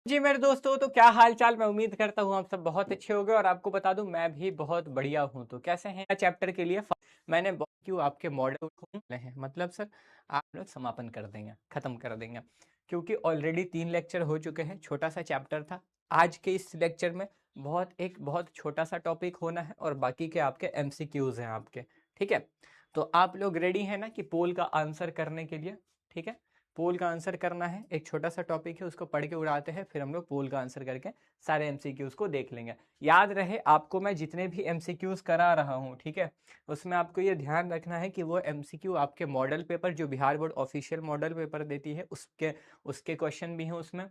जी मेरे दोस्तों, तो क्या हाल चाल। मैं उम्मीद करता हूँ आप सब बहुत अच्छे होंगे और आपको बता दूं मैं भी बहुत बढ़िया हूँ। तो कैसे हैं चैप्टर के लिए मैंने क्यों आपके मॉडल हैं, मतलब सर आप लोग समापन कर देंगे, खत्म कर देंगे, क्योंकि ऑलरेडी 3 लेक्चर हो चुके हैं। छोटा सा चैप्टर था। आज के इस लेक्चर में बहुत छोटा सा टॉपिक होना है और बाकी के आपके एमसीक्यूज हैं आपके। ठीक है, तो आप लोग रेडी हैं ना कि पोल का आंसर करने के लिए? ठीक है, पोल का आंसर करना है। एक छोटा सा टॉपिक है, उसको पढ़ के उड़ाते हैं, फिर हम लोग पोल का आंसर करके सारे एमसीक्यूज को देख लेंगे। याद रहे आपको मैं जितने भी एमसीक्यूज करा रहा हूँ, ठीक है, उसमें आपको ये ध्यान रखना है कि वो एमसीक्यू आपके मॉडल पेपर, जो Bihar board official model paper देती है, उसके उसके क्वेश्चन भी हैं उसमें।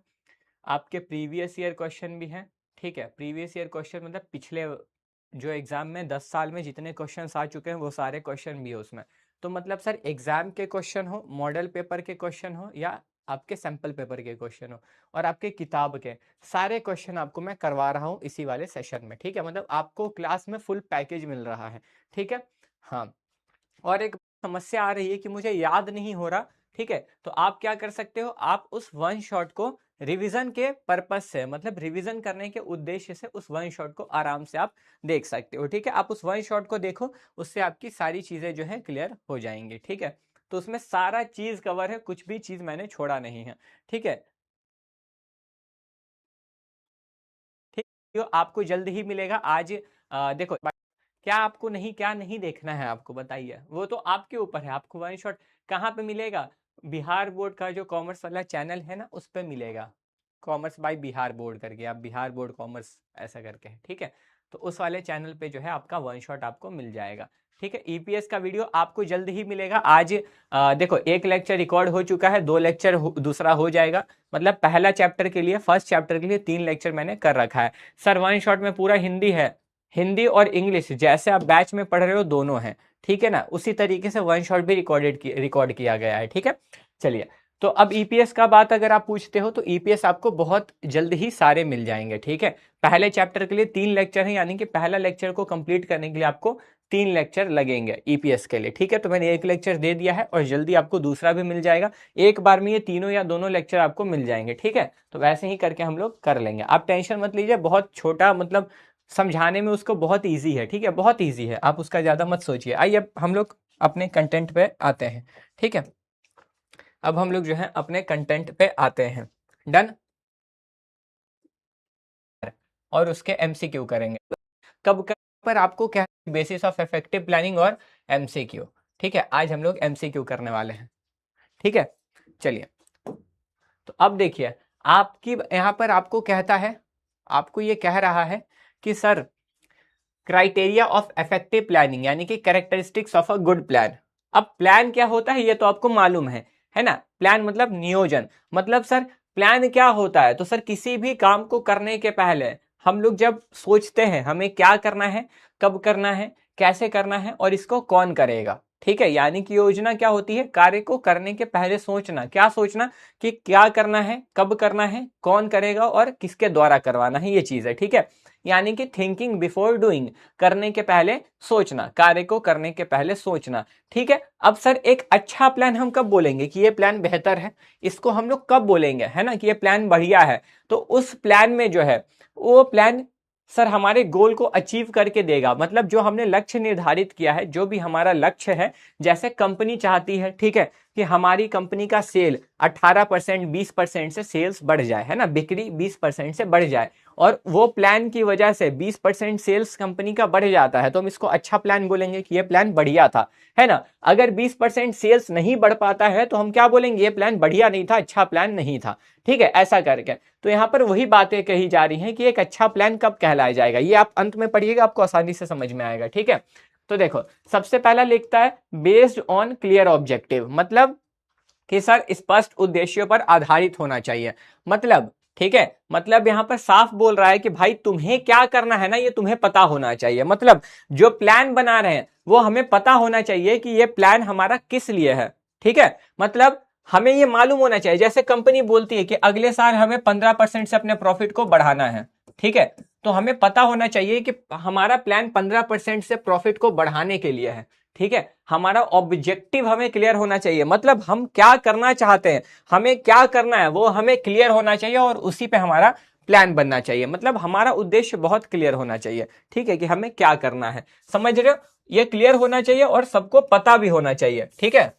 आपके प्रीवियस ईयर क्वेश्चन भी हैं। ठीक है, प्रीवियस ईयर क्वेश्चन मतलब पिछले जो एग्जाम में 10 साल में जितने क्वेश्चन आ चुके हैं वो सारे क्वेश्चन भी है उसमें। तो मतलब सर एग्जाम के क्वेश्चन हो, मॉडल पेपर के क्वेश्चन हो, या आपके सैंपल पेपर के क्वेश्चन हो, और आपके किताब के सारे क्वेश्चन आपको मैं करवा रहा हूँ इसी वाले सेशन में। ठीक है, मतलब आपको क्लास में फुल पैकेज मिल रहा है। ठीक है, हाँ। और एक समस्या आ रही है कि मुझे याद नहीं हो रहा। ठीक है, तो आप क्या कर सकते हो, आप उस वन शॉट को रिवीजन के पर्पस से, मतलब रिवीजन करने के उद्देश्य से उस वन शॉट को आराम से आप देख सकते हो। ठीक है, आप उस वन शॉट को देखो, उससे आपकी सारी चीजें जो है क्लियर हो जाएंगी। ठीक है, तो उसमें सारा चीज कवर है, कुछ भी चीज मैंने छोड़ा नहीं है। ठीक है, ठीक, जो आपको जल्द ही मिलेगा आज। देखो, क्या नहीं देखना है आपको, बताइए, वो तो आपके ऊपर है। आपको वन शॉट कहाँ पे मिलेगा? बिहार बोर्ड का जो कॉमर्स वाला चैनल है ना, उस पे मिलेगा। कॉमर्स बाय बिहार बोर्ड करके, आप बिहार बोर्ड कॉमर्स ऐसा करके है। ठीक है, तो उस वाले चैनल पे जो है आपका वन शॉट आपको मिल जाएगा। ठीक है, ईपीएस का वीडियो आपको जल्द ही मिलेगा आज। देखो, एक लेक्चर रिकॉर्ड हो चुका है, 2 लेक्चर दूसरा हो जाएगा। मतलब पहला चैप्टर के लिए, फर्स्ट चैप्टर के लिए 3 लेक्चर मैंने कर रखा है। सर वन शॉट में पूरा हिंदी है, हिंदी और इंग्लिश जैसे आप बैच में पढ़ रहे हो दोनों हैं। ठीक है ना, उसी तरीके से वन शॉट भी रिकॉर्ड किया गया है। ठीक है, चलिए, तो अब ईपीएस का बात अगर आप पूछते हो तो ईपीएस आपको बहुत जल्द ही सारे मिल जाएंगे। ठीक है, पहले चैप्टर के लिए 3 लेक्चर है, यानी कि पहला लेक्चर को कंप्लीट करने के लिए आपको 3 लेक्चर लगेंगे ईपीएस के लिए। ठीक है, तो मैंने 1 लेक्चर दे दिया है और जल्दी आपको दूसरा भी मिल जाएगा। एक बार में ये तीनों या दोनों लेक्चर आपको मिल जाएंगे। ठीक है, तो वैसे ही करके हम लोग कर लेंगे, आप टेंशन मत लीजिए। बहुत छोटा, मतलब समझाने में उसको बहुत ईजी है। ठीक है, बहुत ईजी है, आप उसका ज्यादा मत सोचिए। आइए अब हम लोग अपने कंटेंट पे आते हैं। ठीक है, अब हम लोग जो है अपने कंटेंट पे आते हैं। डन, और उसके एमसीक्यू करेंगे। कब कर पर आपको क्या, बेसिस ऑफ इफेक्टिव प्लानिंग और एमसीक्यू। ठीक है, आज हम लोग एमसीक्यू करने वाले हैं। ठीक है, चलिए, तो अब देखिए, आपकी यहां पर आपको कहता है, आपको ये कह रहा है कि sir criteria of effective planning, यानी कि characteristics of a good plan. अब प्लान क्या होता है ये तो आपको मालूम है ना। प्लान मतलब नियोजन। मतलब सर प्लान क्या होता है, तो सर किसी भी काम को करने के पहले हम लोग जब सोचते हैं हमें क्या करना है, कब करना है, कैसे करना है और इसको कौन करेगा। ठीक है, यानी कि योजना क्या होती है, कार्य को करने के पहले सोचना। क्या सोचना? कि क्या करना है, कब करना है, कौन करेगा और किसके द्वारा करवाना है, ये चीज है। ठीक है, यानी कि थिंकिंग बिफोर डूइंग, करने के पहले सोचना, कार्य को करने के पहले सोचना। ठीक है, अब सर एक अच्छा प्लान हम कब बोलेंगे कि ये प्लान बेहतर है, इसको हम लोग कब बोलेंगे, है ना, कि ये प्लान बढ़िया है? तो उस प्लान में जो है वो प्लान सर हमारे गोल को अचीव करके देगा। मतलब जो हमने लक्ष्य निर्धारित किया है, जो भी हमारा लक्ष्य है, जैसे कंपनी चाहती है, ठीक है, कि हमारी कंपनी का सेल 18%, 20% से सेल्स बढ़ जाए, है ना, बिक्री 20% से बढ़ जाए, और वो प्लान की वजह से 20% सेल्स कंपनी का बढ़ जाता है, तो हम इसको अच्छा प्लान बोलेंगे कि ये प्लान बढ़िया था, है ना। अगर 20% सेल्स नहीं बढ़ पाता है तो हम क्या बोलेंगे, ये प्लान बढ़िया नहीं था, अच्छा प्लान नहीं था। ठीक है, ऐसा करके तो यहां पर वही बातें कही जा रही हैं कि एक अच्छा प्लान कब कहलाया जाएगा। ये आप अंत में पढ़िएगा, आपको आसानी से समझ में आएगा। ठीक है, तो देखो, सबसे पहला लिखता है बेस्ड ऑन क्लियर ऑब्जेक्टिव, मतलब कि सर स्पष्ट उद्देश्यों पर आधारित होना चाहिए। मतलब ठीक है, मतलब यहां पर साफ बोल रहा है कि भाई तुम्हें क्या करना है ना, ये तुम्हें पता होना चाहिए। मतलब जो प्लान बना रहे हैं वो हमें पता होना चाहिए कि ये प्लान हमारा किस लिए है। ठीक है, मतलब हमें ये मालूम होना चाहिए। जैसे कंपनी बोलती है कि अगले साल हमें 15% से अपने प्रॉफिट को बढ़ाना है, ठीक है, तो हमें पता होना चाहिए कि हमारा प्लान 15% से प्रॉफिट को बढ़ाने के लिए है। ठीक है, हमारा ऑब्जेक्टिव हमें क्लियर होना चाहिए, मतलब हम क्या करना चाहते हैं, हमें क्या करना है वो हमें क्लियर होना चाहिए और उसी पे हमारा प्लान बनना चाहिए, मतलब हमारा उद्देश्य बहुत क्लियर होना चाहिए। ठीक है, कि हमें क्या करना है, समझ रहे हो, ये क्लियर होना चाहिए और सबको पता भी होना चाहिए। ठीक है,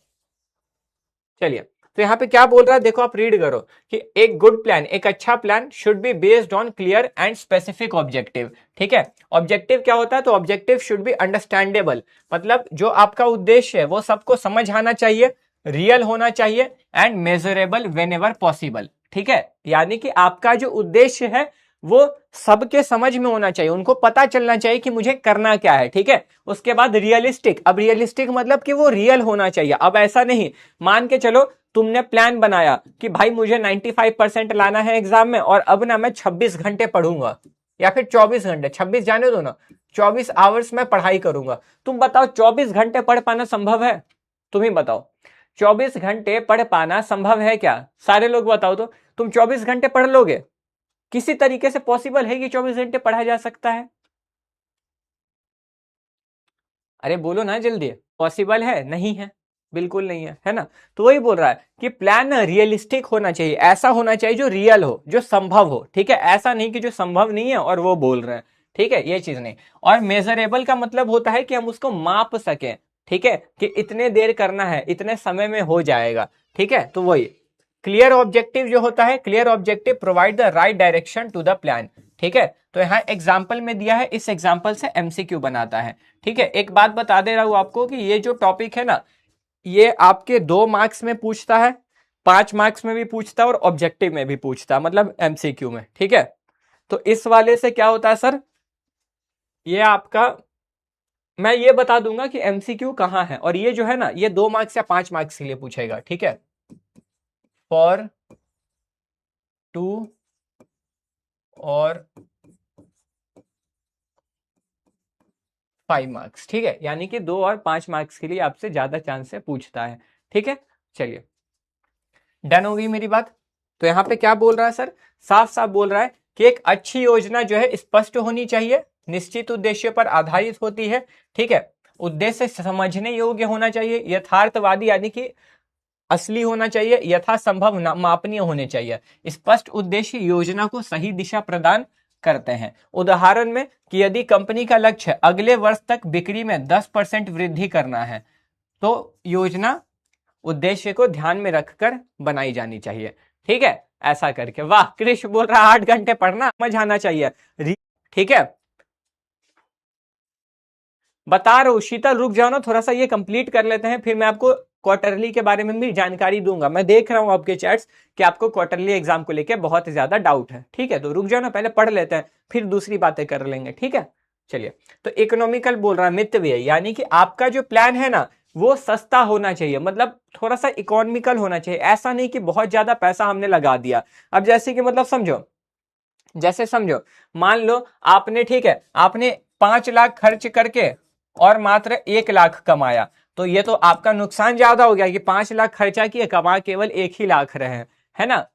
चलिए, तो यहाँ पे क्या बोल रहा है देखो, आप रीड करो कि एक गुड प्लान, एक अच्छा plan should be based on clear and specific objective. ठीक है, ऑब्जेक्टिव क्या होता है, तो ऑब्जेक्टिव शुड बी अंडरस्टैंडेबल, मतलब जो आपका उद्देश्य है वो सबको समझ आना चाहिए, रियल होना चाहिए and measurable when ever possible. ठीक है, यानी कि आपका जो उद्देश्य है वो सबके समझ में होना चाहिए, उनको पता चलना चाहिए कि मुझे करना क्या है। ठीक है, उसके बाद रियलिस्टिक, अब रियलिस्टिक मतलब कि वो रियल होना चाहिए। अब ऐसा नहीं, मान के चलो तुमने प्लान बनाया कि भाई मुझे 95% लाना है एग्जाम में और अब ना मैं 26 घंटे पढ़ूंगा या फिर 24 घंटे, 26 जाने दो ना, 24 आवर्स में पढ़ाई करूंगा। तुम बताओ 24 घंटे पढ़ पाना संभव है? तुम ही बताओ, 24 घंटे पढ़ पाना संभव है क्या? सारे लोग बताओ तो, तुम 24 घंटे पढ़ लोगे? किसी तरीके से पॉसिबल है कि 24 घंटे पढ़ा जा सकता है? अरे बोलो ना जल्दी, पॉसिबल है? नहीं है, बिल्कुल नहीं है, है ना। तो वही बोल रहा है कि प्लान रियलिस्टिक होना चाहिए, ऐसा होना चाहिए जो रियल हो, जो संभव हो। ठीक है, ऐसा नहीं कि जो संभव नहीं है और वो बोल रहे हैं। ठीक है, ये चीज नहीं। और मेजरेबल का मतलब होता है कि हम उसको माप सकें। ठीक है, कि इतने देर करना है, इतने समय में हो जाएगा। ठीक है, तो वही क्लियर ऑब्जेक्टिव जो होता है, clear objective provide the right direction to the plan. ठीक है, तो यहाँ एग्जाम्पल में दिया है, इस एग्जाम्पल से एमसीक्यू बनाता है। ठीक है, एक बात बता दे रहा हूं आपको कि ये जो टॉपिक है ना, ये आपके 2 मार्क्स में पूछता है, 5 मार्क्स में भी पूछता है और ऑब्जेक्टिव में भी पूछता है, मतलब एमसीक्यू में। ठीक है, तो इस वाले से क्या होता है सर, ये आपका, मैं ये बता दूंगा कि एमसीक्यू कहां है, और ये जो है ना, ये 2 मार्क्स या 5 मार्क्स के लिए पूछेगा। ठीक है, फॉर 2 और 5 मार्क्स। ठीक है, यानी कि 2 और 5 मार्क्स के लिए आपसे ज्यादा चांस से पूछता है। ठीक है, चलिए, डन हो गई मेरी बात। तो यहां पे क्या बोल रहा है सर, साफ साफ बोल रहा है कि एक अच्छी योजना जो है स्पष्ट होनी चाहिए, निश्चित उद्देश्य पर आधारित होती है। ठीक है, उद्देश्य समझने योग्य होना चाहिए, यथार्थवादी यानी कि असली होना चाहिए, यथासंभव मापनीय होने चाहिए। स्पष्ट उद्देश्य योजना को सही दिशा प्रदान करते हैं। उदाहरण में कि यदि कंपनी का लक्ष्य अगले वर्ष तक बिक्री में 10% वृद्धि करना है, तो योजना उद्देश्य को ध्यान में रखकर बनाई जानी चाहिए। ठीक है, ऐसा करके, वाह, कृष बोल रहा 8 घंटे पढ़ना, समझ आना चाहिए। ठीक है, बता रहा हूं शीतल, रुक जाओ ना थोड़ा सा, ये कंप्लीट कर लेते हैं, फिर मैं आपको क्वार्टरली के बारे में भी जानकारी दूंगा। मैं देख रहा हूं आपके चैट्स कि आपको क्वार्टरली एग्जाम को लेकर बहुत ज्यादा डाउट है। ठीक है, तो रुक जाओ ना, पहले पढ़ लेते हैं, फिर दूसरी बातें कर लेंगे। ठीक है, चलिए, तो इकोनॉमिकल बोल रहा है मितव्ययी, यानी कि आपका जो प्लान है ना वो सस्ता होना चाहिए, मतलब थोड़ा सा इकोनॉमिकल होना चाहिए, ऐसा नहीं कि बहुत ज्यादा पैसा हमने लगा दिया। अब जैसे कि मतलब समझो, जैसे समझो, मान लो आपने, ठीक है, आपने 5 लाख खर्च करके और मात्र 1 लाख कमाया, तो ये तो आपका नुकसान ज्यादा हो गया कि 5 लाख खर्चा किए, कमा केवल 1 ही लाख रहे हैं, है ना।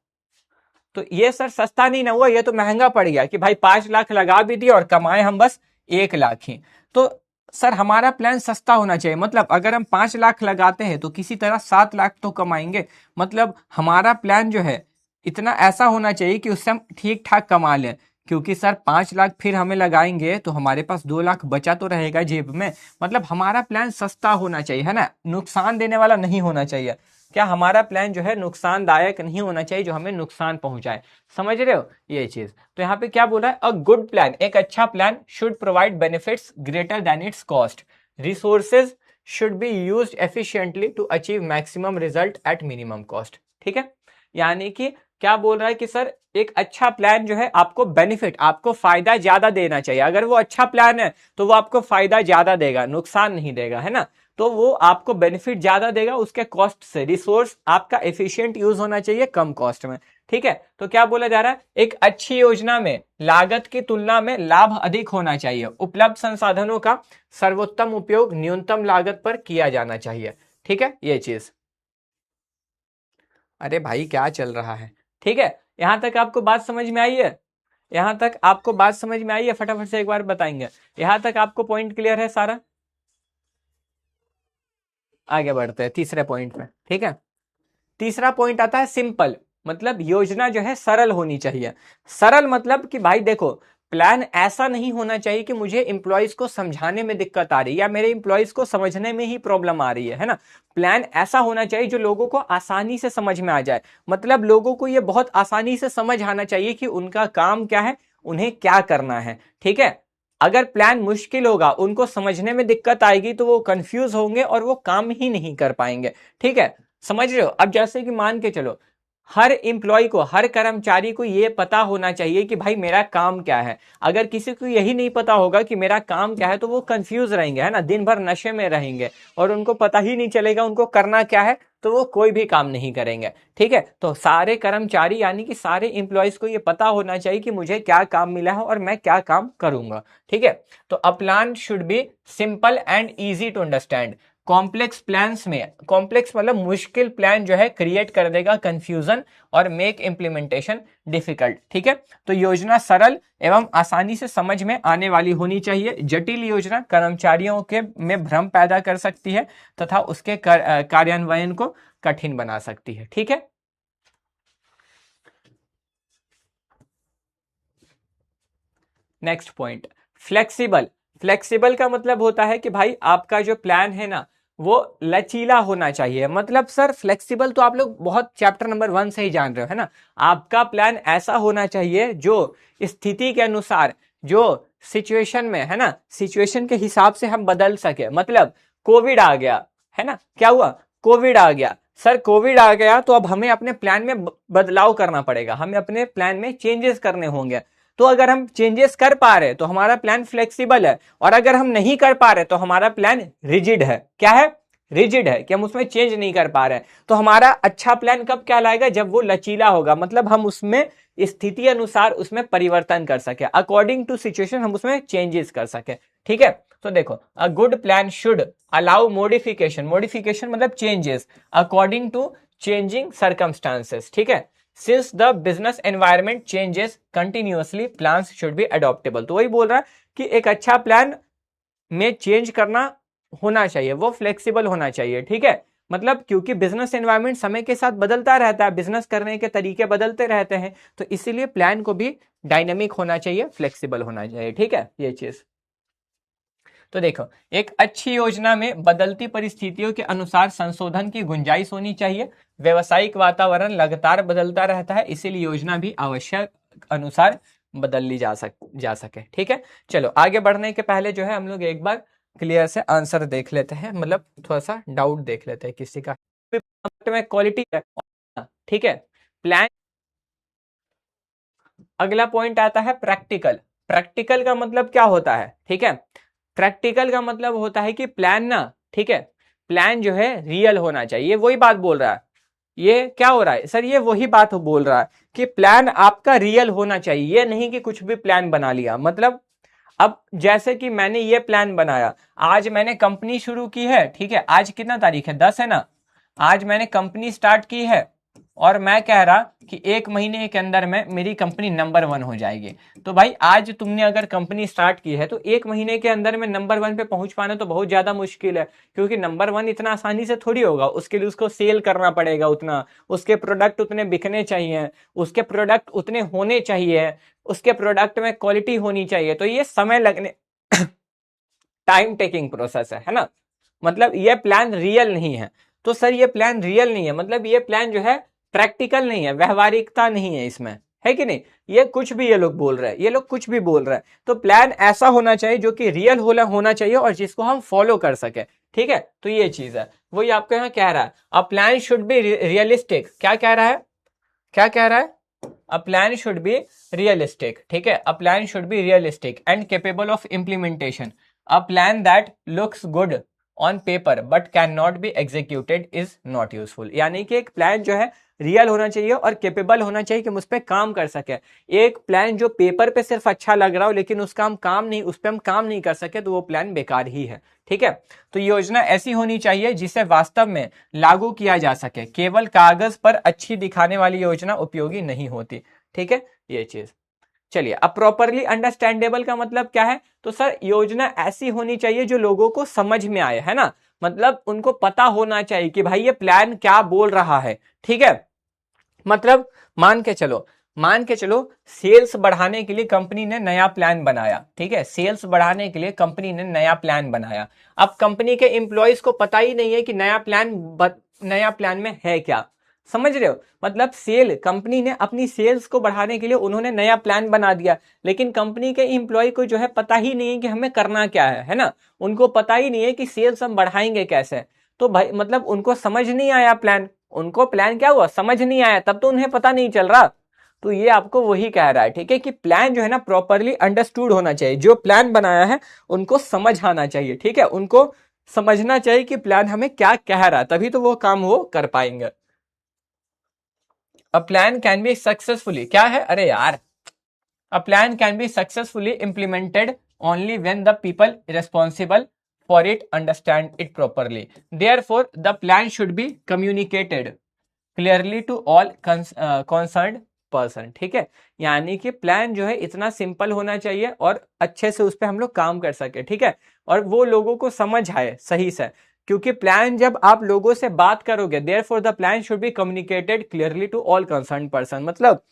तो ये सर सस्ता नहीं ना हुआ, ये तो महंगा पड़ गया कि भाई 5 लाख लगा भी दिए और कमाए हम बस 1 लाख ही। तो सर हमारा प्लान सस्ता होना चाहिए, मतलब अगर हम 5 लाख लगाते हैं तो किसी तरह 7 लाख तो कमाएंगे, मतलब हमारा प्लान जो है इतना ऐसा होना चाहिए कि उससे हम ठीक ठाक कमा लें। क्योंकि सर 5 लाख फिर हमें लगाएंगे तो हमारे पास 2 लाख बचा तो रहेगा जेब में, मतलब हमारा प्लान सस्ता होना चाहिए, है ना, नुकसान देने वाला नहीं होना चाहिए। क्या हमारा प्लान जो है नुकसानदायक नहीं होना चाहिए, जो हमें नुकसान पहुंचाए, समझ रहे हो ये चीज। तो यहाँ पे क्या बोला है, अ गुड प्लान, एक अच्छा plan should provide benefits greater than its cost, resources should be used efficiently to achieve maximum result at minimum cost. ठीक है, यानी कि क्या बोल रहा है कि सर एक अच्छा प्लान जो है आपको बेनिफिट, आपको फायदा ज्यादा देना चाहिए। अगर वो अच्छा प्लान है तो वो आपको फायदा ज्यादा देगा, नुकसान नहीं देगा, है ना। तो वो आपको बेनिफिट ज्यादा देगा उसके कॉस्ट से, रिसोर्स आपका एफिशिएंट यूज होना चाहिए कम कॉस्ट में। ठीक है, तो क्या बोला जा रहा है, एक अच्छी योजना में लागत की तुलना में लाभ अधिक होना चाहिए, उपलब्ध संसाधनों का सर्वोत्तम उपयोग न्यूनतम लागत पर किया जाना चाहिए। ठीक है, ये चीज। अरे भाई क्या चल रहा है? ठीक है, यहां तक आपको बात समझ में आई है? यहां तक आपको बात समझ में आई है? फटाफट से एक बार बताएंगे, यहां तक आपको पॉइंट क्लियर है सारा? आगे बढ़ते हैं तीसरे पॉइंट में। ठीक है, तीसरा पॉइंट आता है सिंपल, मतलब योजना जो है सरल होनी चाहिए। सरल मतलब कि भाई देखो, प्लान ऐसा नहीं होना चाहिए कि मुझे इंप्लॉइज को समझाने में दिक्कत आ रही है या मेरे इंप्लॉइज को समझने में ही प्रॉब्लम आ रही है ना। प्लान ऐसा होना चाहिए जो लोगों को आसानी से समझ में आ जाए, मतलब लोगों को यह बहुत आसानी से समझ आना चाहिए कि उनका काम क्या है, उन्हें क्या करना है। ठीक है, अगर प्लान मुश्किल होगा, उनको समझने में दिक्कत आएगी, तो वो कंफ्यूज होंगे और वो काम ही नहीं कर पाएंगे। ठीक है, समझ रहे हो। अब जैसे कि मान के चलो, हर इंप्लॉय को, हर कर्मचारी को यह पता होना चाहिए कि भाई मेरा काम क्या है। अगर किसी को यही नहीं पता होगा कि मेरा काम क्या है, तो वो कंफ्यूज रहेंगे, है ना, दिन भर नशे में रहेंगे और उनको पता ही नहीं चलेगा उनको करना क्या है, तो वो कोई भी काम नहीं करेंगे। ठीक है, तो सारे कर्मचारी यानी कि सारे इंप्लॉयज को ये पता होना चाहिए कि मुझे क्या काम मिला है और मैं क्या काम करूंगा। ठीक है, तो a plan should be simple and easy to understand. Complex plans में, कॉम्प्लेक्स मतलब मुश्किल प्लान जो है क्रिएट कर देगा कंफ्यूजन और मेक इंप्लीमेंटेशन डिफिकल्ट। ठीक है, तो योजना सरल एवं आसानी से समझ में आने वाली होनी चाहिए। जटिल योजना कर्मचारियों के में भ्रम पैदा कर सकती है तथा उसके कार्यान्वयन को कठिन बना सकती है। ठीक है, नेक्स्ट पॉइंट, फ्लेक्सिबल। फ्लेक्सिबल का मतलब होता है कि भाई आपका जो प्लान है ना, वो लचीला होना चाहिए। मतलब सर फ्लेक्सिबल तो आप लोग बहुत चैप्टर नंबर 1 से ही जान रहे हो, है ना। आपका प्लान ऐसा होना चाहिए जो स्थिति के अनुसार, जो सिचुएशन में, है ना, सिचुएशन के हिसाब से हम बदल सके। मतलब कोविड आ गया, है ना, क्या हुआ, कोविड आ गया। सर कोविड आ गया तो अब हमें अपने प्लान में बदलाव करना पड़ेगा, हमें अपने प्लान में चेंजेस करने होंगे। तो अगर हम चेंजेस कर पा रहे तो हमारा प्लान फ्लेक्सिबल है, और अगर हम नहीं कर पा रहे तो हमारा प्लान रिजिड है। क्या है, रिजिड है, कि हम उसमें चेंज नहीं कर पा रहे। तो हमारा अच्छा प्लान कब कहलाएगा, जब वो लचीला होगा, मतलब हम उसमें स्थिति अनुसार उसमें परिवर्तन कर सके, अकॉर्डिंग टू सिचुएशन हम उसमें चेंजेस कर सके। ठीक है, तो देखो, a good plan should allow modification, modification मतलब changes according to changing circumstances. ठीक है, Since the business environment changes continuously, plans should be adaptable। तो वही बोल रहा है कि एक अच्छा प्लान में चेंज करना होना चाहिए, वो फ्लेक्सिबल होना चाहिए। ठीक है, मतलब क्योंकि बिजनेस एनवायरनमेंट समय के साथ बदलता रहता है, बिजनेस करने के तरीके बदलते रहते हैं, तो इसीलिए प्लान को भी डायनेमिक होना चाहिए, फ्लेक्सिबल होना चाहिए। ठीक है, ये चीज। तो देखो, एक अच्छी योजना में बदलती परिस्थितियों के अनुसार संशोधन की गुंजाइश होनी चाहिए। व्यवसायिक वातावरण लगातार बदलता रहता है, इसीलिए योजना भी आवश्यक अनुसार बदल ली जा सके। ठीक है, चलो आगे बढ़ने के पहले जो है हम लोग एक बार क्लियर से आंसर देख लेते हैं, मतलब थोड़ा सा डाउट देख लेते हैं किसी का में क्वालिटी है। ठीक है, प्लान। अगला पॉइंट आता है प्रैक्टिकल। प्रैक्टिकल का मतलब क्या होता है, ठीक है, प्रैक्टिकल का मतलब होता है कि प्लान ना, ठीक है, प्लान जो है रियल होना चाहिए। ये वही बात बोल रहा है, ये क्या हो रहा है सर, ये वही बात बोल रहा है कि प्लान आपका रियल होना चाहिए, ये नहीं कि कुछ भी प्लान बना लिया। मतलब अब जैसे कि मैंने ये प्लान बनाया, आज मैंने कंपनी शुरू की है, ठीक है, आज कितना तारीख है, 10 है ना, आज मैंने कंपनी स्टार्ट की है और मैं कह रहा कि 1 महीने के अंदर में मेरी कंपनी नंबर 1 हो जाएगी। तो भाई आज तुमने अगर कंपनी स्टार्ट की है तो 1 महीने के अंदर में नंबर 1 पे पहुंच पाना तो बहुत ज्यादा मुश्किल है, क्योंकि नंबर 1 इतना आसानी से थोड़ी होगा। उसके लिए उसको सेल करना पड़ेगा उतना, उसके प्रोडक्ट उतने बिकने चाहिए, उसके प्रोडक्ट उतने होने चाहिए, उसके प्रोडक्ट में क्वालिटी होनी चाहिए। तो ये समय लगने टाइम टेकिंग प्रोसेस है ना। मतलब ये प्लान रियल नहीं है। तो सर ये प्लान रियल नहीं है मतलब ये प्लान जो है प्रैक्टिकल नहीं है, व्यवहारिकता नहीं है इसमें, है कि नहीं। ये कुछ भी ये लोग बोल रहे हैं, ये लोग कुछ भी बोल रहे हैं। तो प्लान ऐसा होना चाहिए जो कि रियल होना चाहिए और जिसको हम फॉलो कर सके। ठीक है, तो ये चीज है, वही आपको यहाँ कह रहा है, अ प्लान शुड बी रियलिस्टिक। क्या कह रहा है, क्या कह रहा है, अ प्लान शुड बी रियलिस्टिक। ठीक है, अ plan should be realistic and capable of implementation. A plan that looks good on paper but can not be executed is not useful. यानी कि एक प्लान जो है रियल होना चाहिए और केपेबल होना चाहिए कि हम उस पर काम कर सके। एक प्लान जो पेपर पे सिर्फ अच्छा लग रहा हो लेकिन उसका हम काम नहीं, उस पर हम काम नहीं कर सके, तो वो प्लान बेकार ही है। ठीक है, तो योजना ऐसी होनी चाहिए जिसे वास्तव में लागू किया जा सके, केवल कागज पर अच्छी दिखाने वाली योजना उपयोगी नहीं होती। ठीक है, ये चीज। चलिए, अब प्रॉपरली अंडरस्टैंडेबल का मतलब क्या है, तो सर योजना ऐसी होनी चाहिए जो लोगों को समझ में आए, है ना। मतलब उनको पता होना चाहिए कि भाई ये प्लान क्या बोल रहा है, ठीक है। मतलब मान के चलो सेल्स बढ़ाने के लिए कंपनी ने नया प्लान बनाया, ठीक है, सेल्स बढ़ाने के लिए कंपनी ने नया प्लान बनाया। अब कंपनी के एम्प्लॉयज को पता ही नहीं है कि नया प्लान में है क्या, समझ रहे हो। मतलब कंपनी ने अपनी सेल्स को बढ़ाने के लिए उन्होंने नया प्लान बना दिया, लेकिन कंपनी के एम्प्लॉय को जो है पता ही नहीं है कि हमें करना क्या है ना, उनको पता ही नहीं है कि सेल्स हम बढ़ाएंगे कैसे। तो भाई मतलब उनको समझ नहीं आया प्लान, उनको प्लान क्या हुआ समझ नहीं आया, तब तो उन्हें पता नहीं चल रहा। तो ये आपको वही कह रहा है, ठीक है, कि प्लान जो है ना प्रॉपरली अंडरस्टूड होना चाहिए, जो प्लान बनाया है उनको समझ आना चाहिए, ठीक है, उनको समझना चाहिए कि प्लान हमें क्या कह रहा है, तभी तो वो काम वो कर पाएंगे। A plan can be successfully, क्या है, अरे यार, a plan can be successfully implemented only when the people responsible for it understand it properly. Therefore, the plan should be communicated clearly to all concerned person, ठीक है। यानी कि plan जो है इतना सिंपल होना चाहिए और अच्छे से उस पर हम लोग काम कर सके, ठीक है, और वो लोगों को समझ आए सही से, क्योंकि प्लान जब आप लोगों से बात करोगे, therefore the plan should be communicated clearly to all concern person. मतलब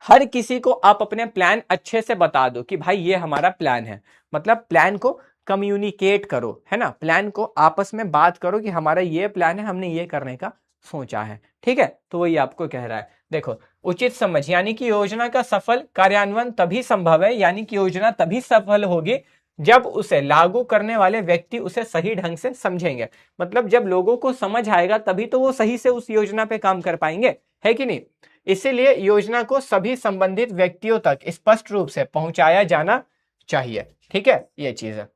हर किसी को आप अपने प्लान अच्छे से बता दो कि भाई ये हमारा प्लान है, मतलब प्लान को कम्युनिकेट करो, है ना, प्लान को आपस में बात करो कि हमारा ये प्लान है, हमने ये करने का सोचा है, ठीक है। तो वही आपको कह रहा है, देखो, उचित समझ, यानी कि योजना का सफल कार्यान्वयन तभी संभव है, यानी कि योजना तभी सफल होगी जब उसे लागू करने वाले व्यक्ति उसे सही ढंग से समझेंगे। मतलब जब लोगों को समझ आएगा तभी तो वो सही से उस योजना पे काम कर पाएंगे, है कि नहीं। इसीलिए योजना को सभी संबंधित व्यक्तियों तक स्पष्ट रूप से पहुंचाया जाना चाहिए, ठीक है, ये चीज है।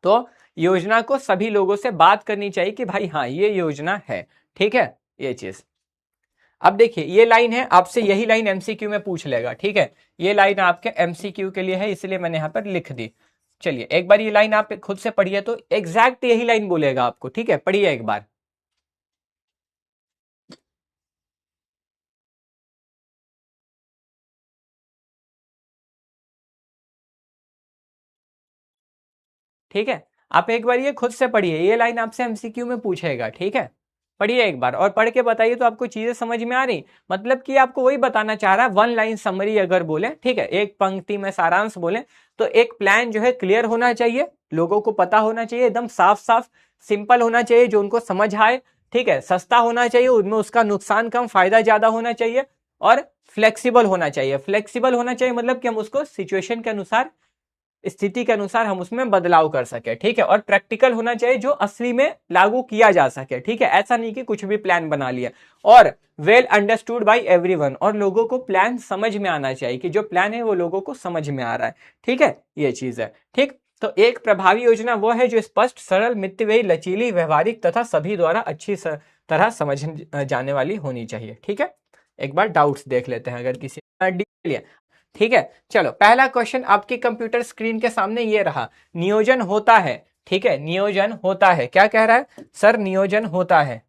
तो योजना को सभी लोगों से बात करनी चाहिए कि भाई हाँ ये योजना है, ठीक है, ये चीज। अब देखिए ये लाइन है, आपसे यही लाइन एमसीक्यू में पूछ लेगा, ठीक है, ये लाइन आपके एमसीक्यू के लिए है, इसलिए मैंने यहां पर लिख दी। चलिए एक बार ये लाइन आप खुद से पढ़िए, तो एग्जैक्ट यही लाइन बोलेगा आपको, ठीक है, पढ़िए एक बार। ठीक है, आप एक बार ये खुद से पढ़िए, ये लाइन आपसे एमसीक्यू में पूछेगा, ठीक है, पढ़िए एक बार और पढ़ के बताइए तो आपको चीजें समझ में आ रही। मतलब कि आपको वही बताना चाह रहा है, वन लाइन समरी अगर बोले, ठीक है, एक पंक्ति में सारांश बोले, तो एक प्लान जो है क्लियर होना चाहिए, लोगों को पता होना चाहिए, एकदम साफ साफ सिंपल होना चाहिए, जो उनको समझ आए, ठीक है, सस्ता होना चाहिए, उनमें उसका नुकसान कम फायदा ज्यादा होना चाहिए, और फ्लेक्सिबल होना चाहिए। फ्लेक्सिबल होना चाहिए मतलब कि हम उसको सिचुएशन के अनुसार, स्थिति के अनुसार हम उसमें बदलाव कर सके, ठीक है, और प्रैक्टिकल होना चाहिए, जो असली में लागू किया जा सके, ठीक है, ऐसा नहीं कि कुछ भी प्लान बना लिया। और वेल अंडरस्टूड बाय एवरीवन, और लोगों को प्लान समझ में आना चाहिए कि जो प्लान है वो लोगों को समझ में आ रहा है, ठीक है, ये चीज है, ठीक। तो एक प्रभावी योजना वो है जो स्पष्ट, सरल, मितव्ययी, लचीली, व्यवहारिक तथा सभी द्वारा अच्छी तरह समझ जाने वाली होनी चाहिए, ठीक है। एक बार डाउट्स देख लेते हैं अगर किसी ठीक है। चलो पहला क्वेश्चन आपकी कंप्यूटर स्क्रीन के सामने ये रहा, नियोजन होता है, ठीक है, नियोजन होता है, क्या कह रहा है सर, नियोजन होता है।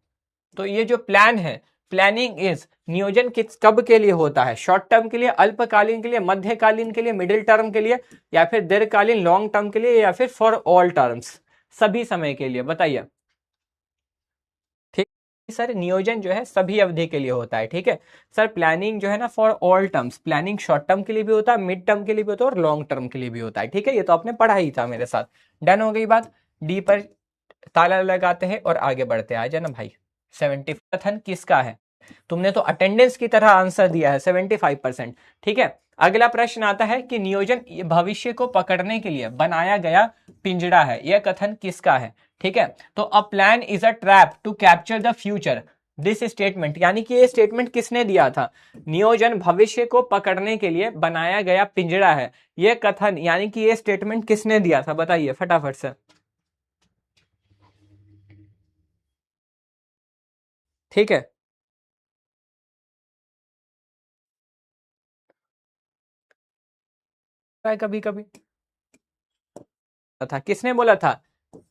तो ये जो प्लान है, प्लानिंग इज, नियोजन किस कब के लिए होता है, शॉर्ट टर्म के लिए, अल्पकालीन के लिए, मध्यकालीन के लिए, मिडिल टर्म के लिए, या फिर दीर्घकालीन लॉन्ग टर्म के लिए, या फिर फॉर ऑल टर्म्स, सभी समय के लिए, बताइए। ठीक, सर नियोजन जो है सभी अवधि के लिए होता है, ठीक है। सर प्लानिंग जो है ना for all terms, planning short term के लिए भी होता है, मिड टर्म के लिए भी होता है, और लॉन्ग टर्म के लिए भी होता है, ठीक है, ये तो आपने पढ़ा ही था मेरे साथ। डन हो गई बात, डी पर ताला लगाते हैं और आगे बढ़ते हैं, आ जाना भाई। 75 कथन किसका है, तुमने तो अटेंडेंस की तरह आंसर दिया है 75%, ठीक है। अगला प्रश्न आता है कि नियोजन भविष्य को पकड़ने के लिए बनाया गया पिंजड़ा है, यह कथन किसका है, ठीक है। तो a plan is a trap to capture the future, this statement, यानी कि ये स्टेटमेंट किसने दिया था, नियोजन भविष्य को पकड़ने के लिए बनाया गया पिंजड़ा है, यह कथन यानी कि ये स्टेटमेंट किसने दिया था, बताइए फटाफट से। ठीक है, कभी कभी था, किसने बोला था,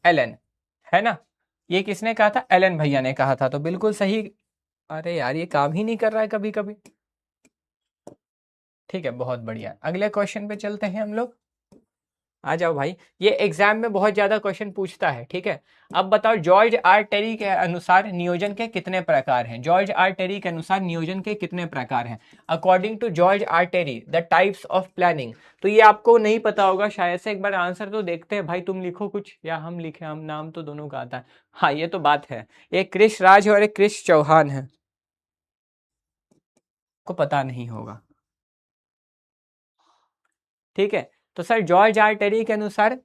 एलन, है ना, ये किसने कहा था, एलन भैया ने कहा था, तो बिल्कुल सही। अरे यार ये काम ही नहीं कर रहा है कभी कभी। ठीक है, बहुत बढ़िया, अगले क्वेश्चन पे चलते हैं हम लोग। आ जाओ भाई, ये एग्जाम में बहुत ज्यादा क्वेश्चन पूछता है, ठीक है। अब बताओ जॉर्ज आर टेरी के अनुसार नियोजन के कितने प्रकार हैं? जॉर्ज आर टेरी के अनुसार नियोजन के कितने प्रकार हैं? According to George R Terry the types of planning. तो ये आपको नहीं पता होगा शायद से, एक बार आंसर तो देखते हैं भाई, तुम लिखो कुछ या हम लिखे, हम नाम तो दोनों का आता है। हाँ ये तो बात है, एक क्रिश राज और एक क्रिश चौहान है, को पता नहीं होगा, ठीक है। तो सर जॉर्ज आर टेरी के अनुसार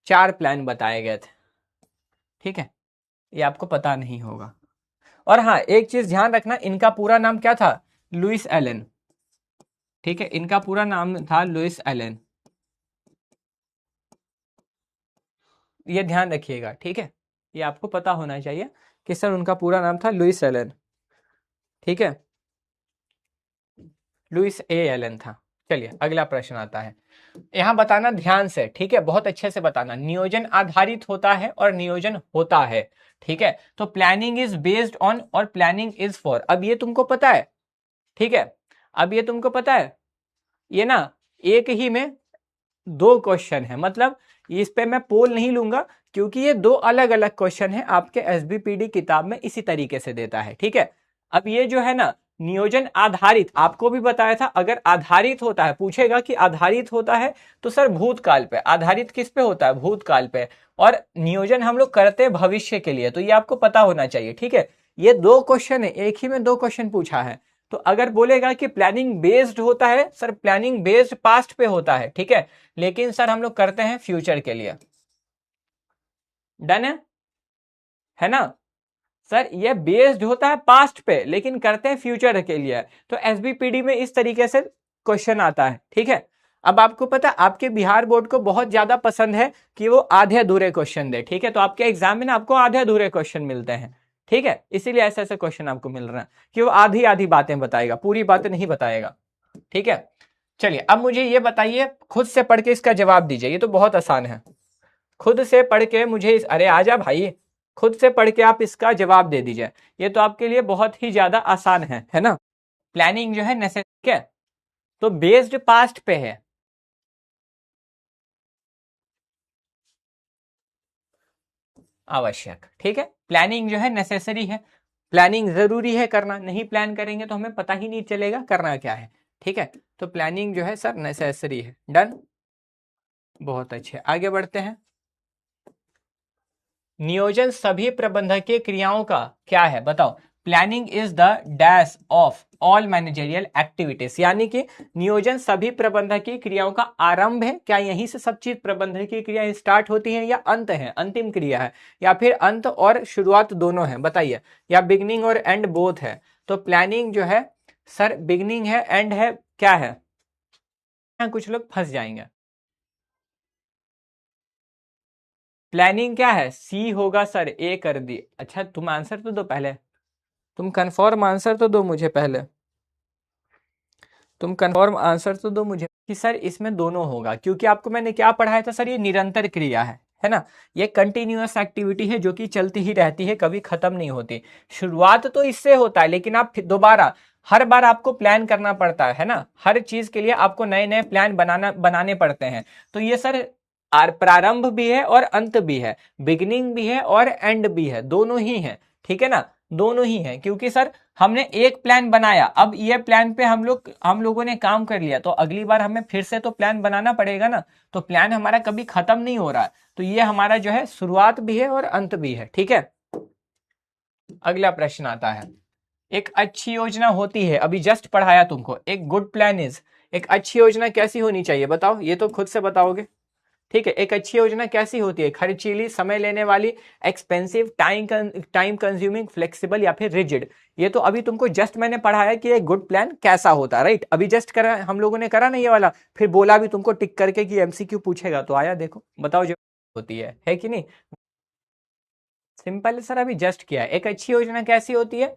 4 प्लान बताए गए थे, ठीक है, ये आपको पता नहीं होगा। और हाँ एक चीज ध्यान रखना, इनका पूरा नाम क्या था? लुइस एलन, ठीक है, इनका पूरा नाम था लुइस एलन, ये ध्यान रखिएगा, ठीक है। ये आपको पता होना चाहिए कि सर उनका पूरा नाम था लुइस एलन, ठीक है, लुइस ए एलन था। चलिए अगला प्रश्न आता है, यहां बताना ध्यान से, ठीक है, बहुत अच्छे से बताना। नियोजन आधारित होता है और नियोजन होता है, ठीक है। तो प्लानिंग इज बेस्ड ऑन और प्लानिंग इज फॉर, अब ये तुमको पता है, ठीक है, अब ये तुमको पता है, ये ना एक ही में 2 क्वेश्चन है, मतलब इस पे मैं पोल नहीं लूंगा क्योंकि ये 2 अलग अलग क्वेश्चन है, आपके एसबीपीडी किताब में इसी तरीके से देता है, ठीक है। अब ये जो है ना नियोजन आधारित, आपको भी बताया था, अगर आधारित होता है, पूछेगा कि आधारित होता है तो सर भूतकाल पे, आधारित किस पे होता है? भूतकाल पे। और नियोजन हम लोग करते हैं भविष्य के लिए, तो ये आपको पता होना चाहिए, ठीक है। ये 2 क्वेश्चन है, एक ही में 2 क्वेश्चन पूछा है। तो अगर बोलेगा कि प्लानिंग बेस्ड होता है, सर प्लानिंग बेस्ड पास्ट पे होता है, ठीक है, लेकिन सर हम लोग करते हैं फ्यूचर के लिए। डन है ना? सर ये बेस्ड होता है पास्ट पे लेकिन करते हैं फ्यूचर के लिए। तो एसबीपीडी में इस तरीके से क्वेश्चन आता है, ठीक है। अब आपको पता, आपके बिहार बोर्ड को बहुत ज्यादा पसंद है कि वो आधे अधूरे क्वेश्चन दे, ठीक है। तो आपके एग्जाम में ना आपको आधे अधूरे क्वेश्चन मिलते हैं, ठीक है, इसीलिए ऐसे ऐसे क्वेश्चन आपको मिल रहे हैं कि वो आधी आधी बातें बताएगा, पूरी बातें नहीं बताएगा, ठीक है। चलिए अब मुझे ये बताइए, खुद से पढ़ के इसका जवाब दीजिए, ये तो बहुत आसान है। खुद से पढ़ के मुझे अरे आजा भाई, खुद से पढ़ के आप इसका जवाब दे दीजिए, ये तो आपके लिए बहुत ही ज्यादा आसान है ना। प्लानिंग जो है नेसेसरी है, तो बेस्ड पास्ट पे है, आवश्यक, ठीक है। प्लानिंग जो है नेसेसरी है, प्लानिंग जरूरी है करना, नहीं प्लान करेंगे तो हमें पता ही नहीं चलेगा करना क्या है, ठीक है। तो प्लानिंग जो है सर नेसेसरी है। डन, बहुत अच्छे, आगे बढ़ते हैं। नियोजन सभी प्रबंधकीय क्रियाओं का क्या है? बताओ। Planning is the dash of all managerial activities, यानी कि नियोजन सभी प्रबंधकीय क्रियाओं का आरंभ है। क्या यहीं से सब चीज प्रबंधकीय क्रिया स्टार्ट होती है, या अंत है, अंतिम क्रिया है, या फिर अंत और शुरुआत दोनों है? बताइए, या बिगनिंग और एंड बोथ है? तो प्लानिंग जो है सर बिगनिंग है, एंड है, क्या है? कुछ लोग फंस जाएंगे। प्लानिंग क्या है? सी होगा सर, ए कर दी। अच्छा तुम आंसर तो दो पहले, तुम कंफर्म आंसर तो दो मुझे पहले, तुम कंफर्म आंसर तो दो मुझे कि सर इसमें दोनों होगा, क्योंकि आपको मैंने क्या पढ़ाया था सर, ये निरंतर क्रिया है ना, ये कंटिन्यूअस एक्टिविटी है जो कि चलती ही रहती है, कभी खत्म नहीं होती। शुरुआत तो इससे होता है, लेकिन आप दोबारा हर बार आपको प्लान करना पड़ता है ना, हर चीज के लिए आपको नए नए प्लान बनाने पड़ते हैं। तो ये सर प्रारंभ भी है और अंत भी है, बिगिनिंग भी है और एंड भी है, दोनों ही है, ठीक है ना, दोनों ही है। क्योंकि सर हमने एक प्लान बनाया, अब ये प्लान पे हम लोगों ने काम कर लिया, तो अगली बार हमें फिर से तो प्लान बनाना पड़ेगा ना, तो प्लान हमारा कभी खत्म नहीं हो रहा है। तो ये हमारा जो है शुरुआत भी है और अंत भी है, ठीक है। अगला प्रश्न आता है, एक अच्छी योजना होती है, अभी जस्ट पढ़ाया तुमको, एक गुड प्लान इज, एक अच्छी योजना कैसी होनी चाहिए? बताओ, ये तो खुद से बताओगे, ठीक है। एक अच्छी योजना कैसी होती है? खर्चीली, समय लेने वाली, एक्सपेंसिव, टाइम कंज्यूमिंग, फ्लेक्सिबल, या फिर रिजिड? ये तो अभी तुमको जस्ट मैंने पढ़ाया कि एक गुड प्लान कैसा होता है, राइट? अभी जस्ट करा हम लोगों ने, करा नहीं ये वाला, फिर बोला भी तुमको टिक करके कि एमसीक्यू पूछेगा, तो आया देखो, बताओ जो होती है कि नहीं? सिंपल सर, अभी जस्ट किया। एक अच्छी योजना कैसी होती है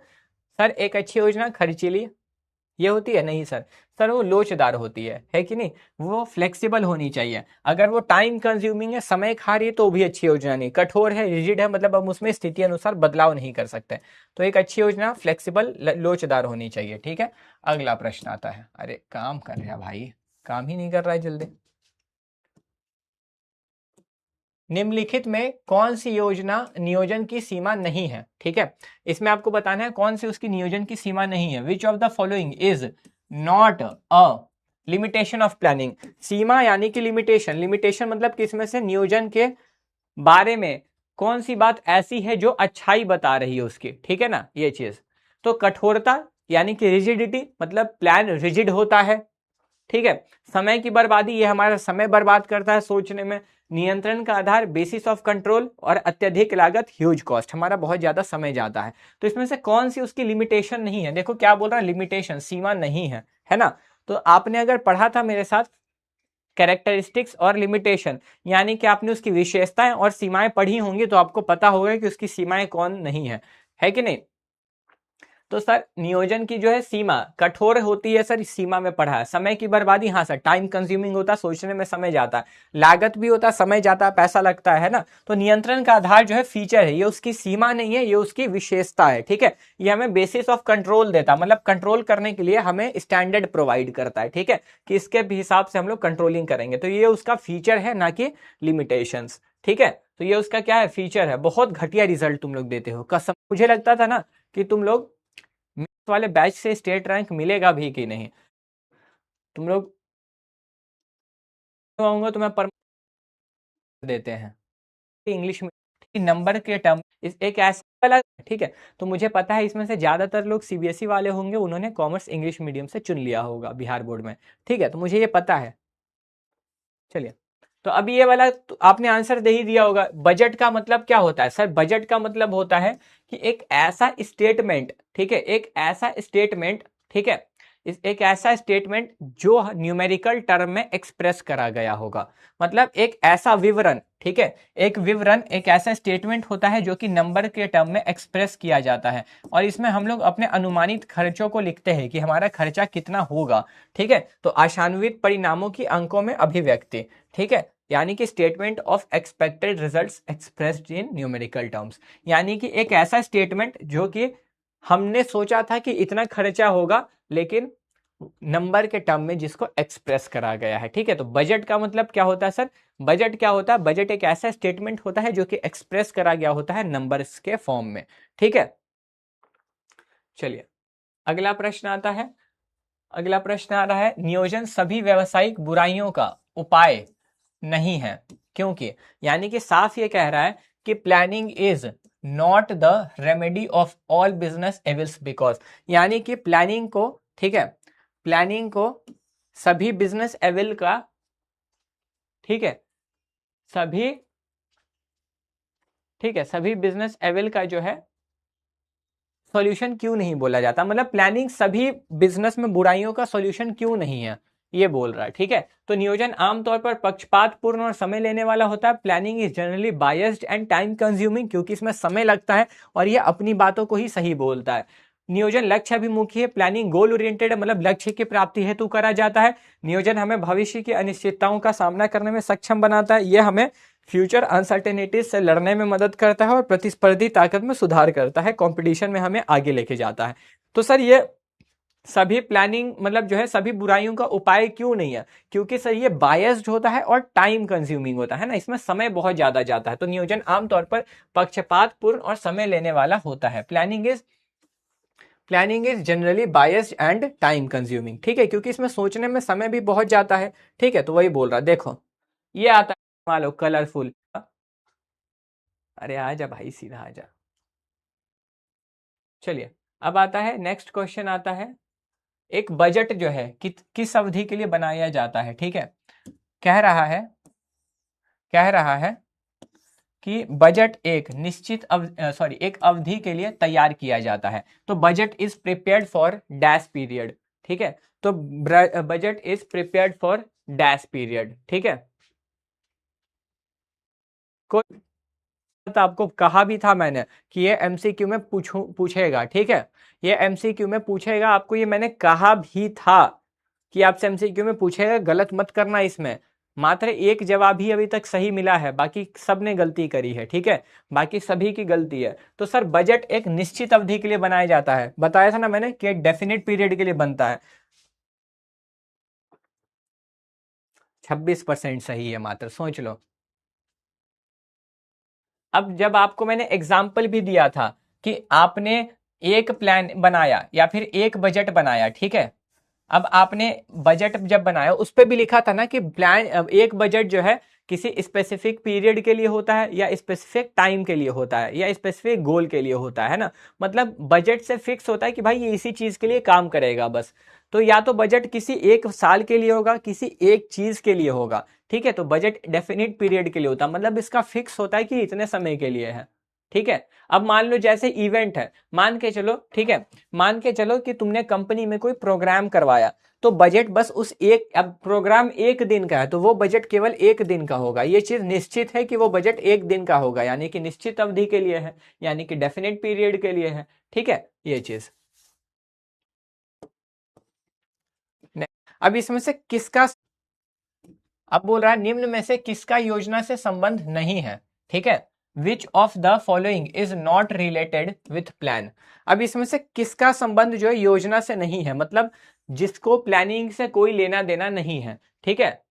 सर? एक अच्छी योजना खर्चीली ये होती है? नहीं सर, सर वो लोचदार होती है कि नहीं? वो फ्लेक्सिबल होनी चाहिए। अगर वो टाइम कंज्यूमिंग है, समय खा रही है, तो भी अच्छी योजना नहीं। कठोर है, रिजिड है, मतलब हम उसमें स्थिति अनुसार बदलाव नहीं कर सकते। तो एक अच्छी योजना फ्लेक्सिबल, लोचदार होनी चाहिए, ठीक है। अगला प्रश्न आता है, अरे काम कर रहा भाई, काम ही नहीं कर रहा है जल्दी। निम्नलिखित में कौन सी योजना नियोजन की सीमा नहीं है? ठीक है, इसमें आपको बताना है कौन सी उसकी नियोजन की सीमा नहीं है। Which of the following is not a limitation of planning? सीमा यानी कि लिमिटेशन, लिमिटेशन मतलब किसमें से, नियोजन के बारे में कौन सी बात ऐसी है जो अच्छाई बता रही है उसकी, ठीक है ना, ये चीज। तो कठोरता यानी कि रिजिडिटी, मतलब प्लान रिजिड होता है, ठीक है। समय की बर्बादी, ये हमारा समय बर्बाद करता है सोचने में। नियंत्रण का आधार बेसिस ऑफ कंट्रोल, और अत्यधिक लागत ह्यूज कॉस्ट, हमारा बहुत ज्यादा समय जाता है। तो इसमें से कौन सी उसकी लिमिटेशन नहीं है? देखो क्या बोल रहा है, लिमिटेशन, सीमा नहीं है ना। तो आपने अगर पढ़ा था मेरे साथ कैरेक्टरिस्टिक्स और लिमिटेशन, यानी कि आपने उसकी विशेषताएं और सीमाएं पढ़ी होंगी, तो आपको पता होगा कि उसकी सीमाएं कौन नहीं है कि नहीं। तो सर नियोजन की जो है सीमा कठोर होती है सर, इस सीमा में पढ़ा है। समय की बर्बादी, हाँ सर, टाइम कंज्यूमिंग होता है, सोचने में समय जाता है, लागत भी होता है, समय जाता है, पैसा लगता है ना। तो नियंत्रण का आधार जो है फीचर है, ये उसकी सीमा नहीं है, ये उसकी विशेषता है, ठीक है। ये हमें बेसिस ऑफ कंट्रोल देता है, मतलब कंट्रोल करने के लिए हमें स्टैंडर्ड प्रोवाइड करता है, ठीक है, कि इसके हिसाब से हम लोग कंट्रोलिंग करेंगे। तो ये उसका फीचर है, ना कि लिमिटेशंस, ठीक है। तो ये उसका क्या है, फीचर है। बहुत घटिया रिजल्ट तुम लोग देते हो कसम, मुझे लगता था ना कि तुम लोग मैथ्स वाले बैच से स्टेट रैंक मिलेगा भी कि नहीं। तुम लोग आऊंगा तो मैं पर देते हैं इंग्लिश में, नंबर के टर्म, इस एक ऐसा वाला, ठीक है। तो मुझे पता है इसमें से ज्यादातर लोग सीबीएसई वाले होंगे, उन्होंने कॉमर्स इंग्लिश मीडियम से चुन लिया होगा बिहार बोर्ड में, ठीक है, तो मुझे ये पता है। चलिए, तो अभी ये वाला तो आपने आंसर दे ही दिया होगा। बजट का मतलब क्या होता है सर? बजट का मतलब होता है कि एक ऐसा स्टेटमेंट, ठीक है, एक ऐसा स्टेटमेंट, ठीक है, इस एक ऐसा स्टेटमेंट जो न्यूमेरिकल टर्म में एक्सप्रेस करा गया होगा, मतलब एक ऐसा विवरण, ठीक है, एक विवरण, एक ऐसा स्टेटमेंट होता है जो कि नंबर के टर्म में एक्सप्रेस किया जाता है, और इसमें हम लोग अपने अनुमानित खर्चों को लिखते हैं कि हमारा खर्चा कितना होगा, ठीक है। तो आशान्वित परिणामों की अंकों में अभिव्यक्ति, ठीक है, यानी कि statement of expected results expressed in numerical terms, यानी कि एक ऐसा स्टेटमेंट जो कि हमने सोचा था कि इतना खर्चा होगा, लेकिन नंबर के टर्म में जिसको एक्सप्रेस करा गया है, ठीक है। तो बजट का मतलब क्या होता है सर? बजट क्या होता है? बजट एक ऐसा स्टेटमेंट होता है जो कि एक्सप्रेस करा गया होता है नंबर्स के फॉर्म में, ठीक है। चलिए, अगला प्रश्न आता है। अगला प्रश्न आ रहा है, नियोजन सभी व्यावसायिक बुराइयों का उपाय नहीं है, क्योंकि, यानी कि साफ ये कह रहा है कि planning is not the remedy of all business evils, because, यानी कि प्लानिंग को, ठीक है, प्लानिंग को सभी बिजनेस एविल का, ठीक है, सभी, ठीक है, सभी बिजनेस एविल का जो है सॉल्यूशन क्यों नहीं बोला जाता, मतलब प्लानिंग सभी बिजनेस में बुराइयों का सॉल्यूशन क्यों नहीं है, ये बोल रहा है, ठीक है। तो नियोजन आमतौर पर पक्षपातपूर्ण और समय लेने वाला होता है। Planning is generally biased and time consuming, क्योंकि इसमें समय लगता है और ये अपनी बातों को ही सही बोलता है। नियोजन लक्ष्य अभिमुखी है, प्लानिंग गोल ओरिएंटेड है, मतलब लक्ष्य की प्राप्ति हेतु करा जाता है। नियोजन हमें भविष्य की अनिश्चितताओं का सामना करने में सक्षम बनाता है, यह हमें फ्यूचर अनसर्टेनिटीज से लड़ने में मदद करता है और प्रतिस्पर्धी ताकत में सुधार करता है, कंपटीशन में हमें आगे लेके जाता है। तो सर ये सभी प्लानिंग मतलब जो है सभी बुराइयों का उपाय क्यों नहीं है? क्योंकि सर ये बायस्ड होता है और टाइम कंज्यूमिंग होता है ना, इसमें समय बहुत ज्यादा जाता है। तो नियोजन आमतौर पर पक्षपातपूर्ण और समय लेने वाला होता है। Planning is generally biased and time consuming, ठीक है, क्योंकि इसमें सोचने में समय भी बहुत जाता है, ठीक है। तो वही बोल रहा है, देखो ये आता है मान लो कलरफुल, अरे आजा भाई सीधा आजा। चलिए, अब आता है नेक्स्ट क्वेश्चन आता है, एक बजट जो है किस अवधि के लिए बनाया जाता है, ठीक है। कह रहा है कह रहा है कि बजट एक निश्चित सॉरी एक अवधि के लिए तैयार किया जाता है। तो budget is prepared for dash period, ठीक है। तो budget is prepared for dash period, ठीक है। कोई तो आपको कहा भी था मैंने कि ये एमसीक्यू में पूछेगा, ठीक है, ये एमसीक्यू में पूछेगा आपको, ये मैंने कहा भी था कि आपसे एमसीक्यू में पूछेगा, गलत मत करना इसमें। मात्र एक जवाब ही अभी तक सही मिला है, बाकी सबने गलती करी है, ठीक है, बाकी सभी की गलती है। तो सर बजट एक निश्चित अवधि के लिए बनाया जाता है, बताया था ना मैंने कि एक डेफिनेट पीरियड के लिए बनता है। 26% सही है मात्र, सोच लो। अब जब आपको मैंने एग्जाम्पल भी दिया था कि आपने एक प्लान बनाया या फिर एक बजट बनाया, ठीक है, अब आपने बजट जब बनाया उस पर भी लिखा था ना कि प्लान, एक बजट जो है किसी स्पेसिफिक पीरियड के लिए होता है या स्पेसिफिक टाइम के लिए होता है या स्पेसिफिक गोल के लिए होता है ना। मतलब बजट से फिक्स होता है कि भाई ये इसी चीज के लिए काम करेगा बस। तो या तो बजट किसी एक साल के लिए होगा, किसी एक चीज के लिए होगा, ठीक है। तो बजट डेफिनेट पीरियड के लिए होता है, मतलब इसका फिक्स होता है कि इतने समय के लिए है, ठीक है। अब मान लो जैसे इवेंट है, मान के चलो, ठीक है, मान के चलो कि तुमने कंपनी में कोई प्रोग्राम करवाया, तो बजट बस उस एक, अब प्रोग्राम एक दिन का है तो वो बजट केवल एक दिन का होगा। ये चीज निश्चित है कि वो बजट एक दिन का होगा, यानी कि निश्चित अवधि के लिए है, यानी कि डेफिनेट पीरियड के लिए है, ठीक है, ये चीज। अब इसमें से किसका, अब बोल रहा है निम्न में से किसका योजना से संबंध नहीं है, ठीक है। Which of the following is not related with plan. अब इसमें से किसका संबंध जो है योजना से नहीं है, मतलब जिसको प्लानिंग से कोई लेना देना नहीं है, ठीक है।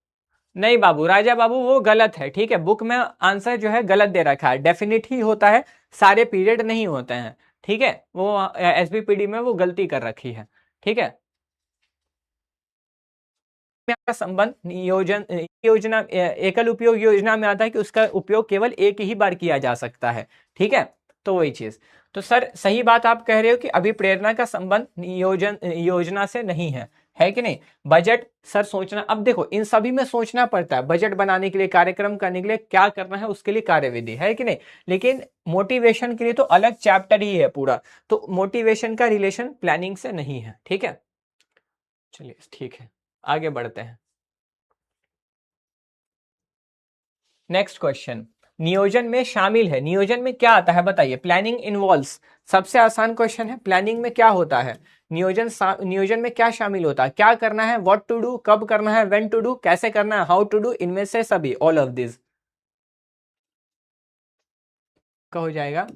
नहीं बाबू, राजा बाबू वो गलत है, ठीक है, बुक में आंसर जो है गलत दे रखा है, डेफिनेट ही होता है, सारे पीरियड नहीं होते हैं, ठीक है, वो एसबीपीडी में वो गलती कर रखी है, ठीक है। में आपका संबंध नियोजन योजना एकल उपयोग योजना में आता है कि उसका उपयोग केवल एक ही बार किया जा सकता है, ठीक है। तो वही चीज, तो सर सही बात आप कह रहे हो कि अभी प्रेरणा का संबंध नियोजन योजना से नहीं है कि नहीं। बजट सर सोचना, अब देखो इन सभी में सोचना पड़ता है, बजट बनाने के लिए, कार्यक्रम करने के लिए क्या करना है उसके लिए कार्यविधि है कि नहीं, लेकिन मोटिवेशन के लिए तो अलग चैप्टर ही है पूरा। तो मोटिवेशन का रिलेशन प्लानिंग से नहीं है, ठीक है। चलिए ठीक है, आगे बढ़ते हैं। नेक्स्ट क्वेश्चन, नियोजन में शामिल है, नियोजन में क्या आता है बताइए। प्लानिंग इन्वॉल्व्स, सबसे आसान क्वेश्चन है, प्लानिंग में क्या होता है, नियोजन में क्या शामिल होता है, क्या करना है, व्हाट टू डू, कब करना है, व्हेन टू डू, कैसे करना है, हाउ टू डू, इनमें से सभी, ऑल ऑफ दिस का हो जाएगा।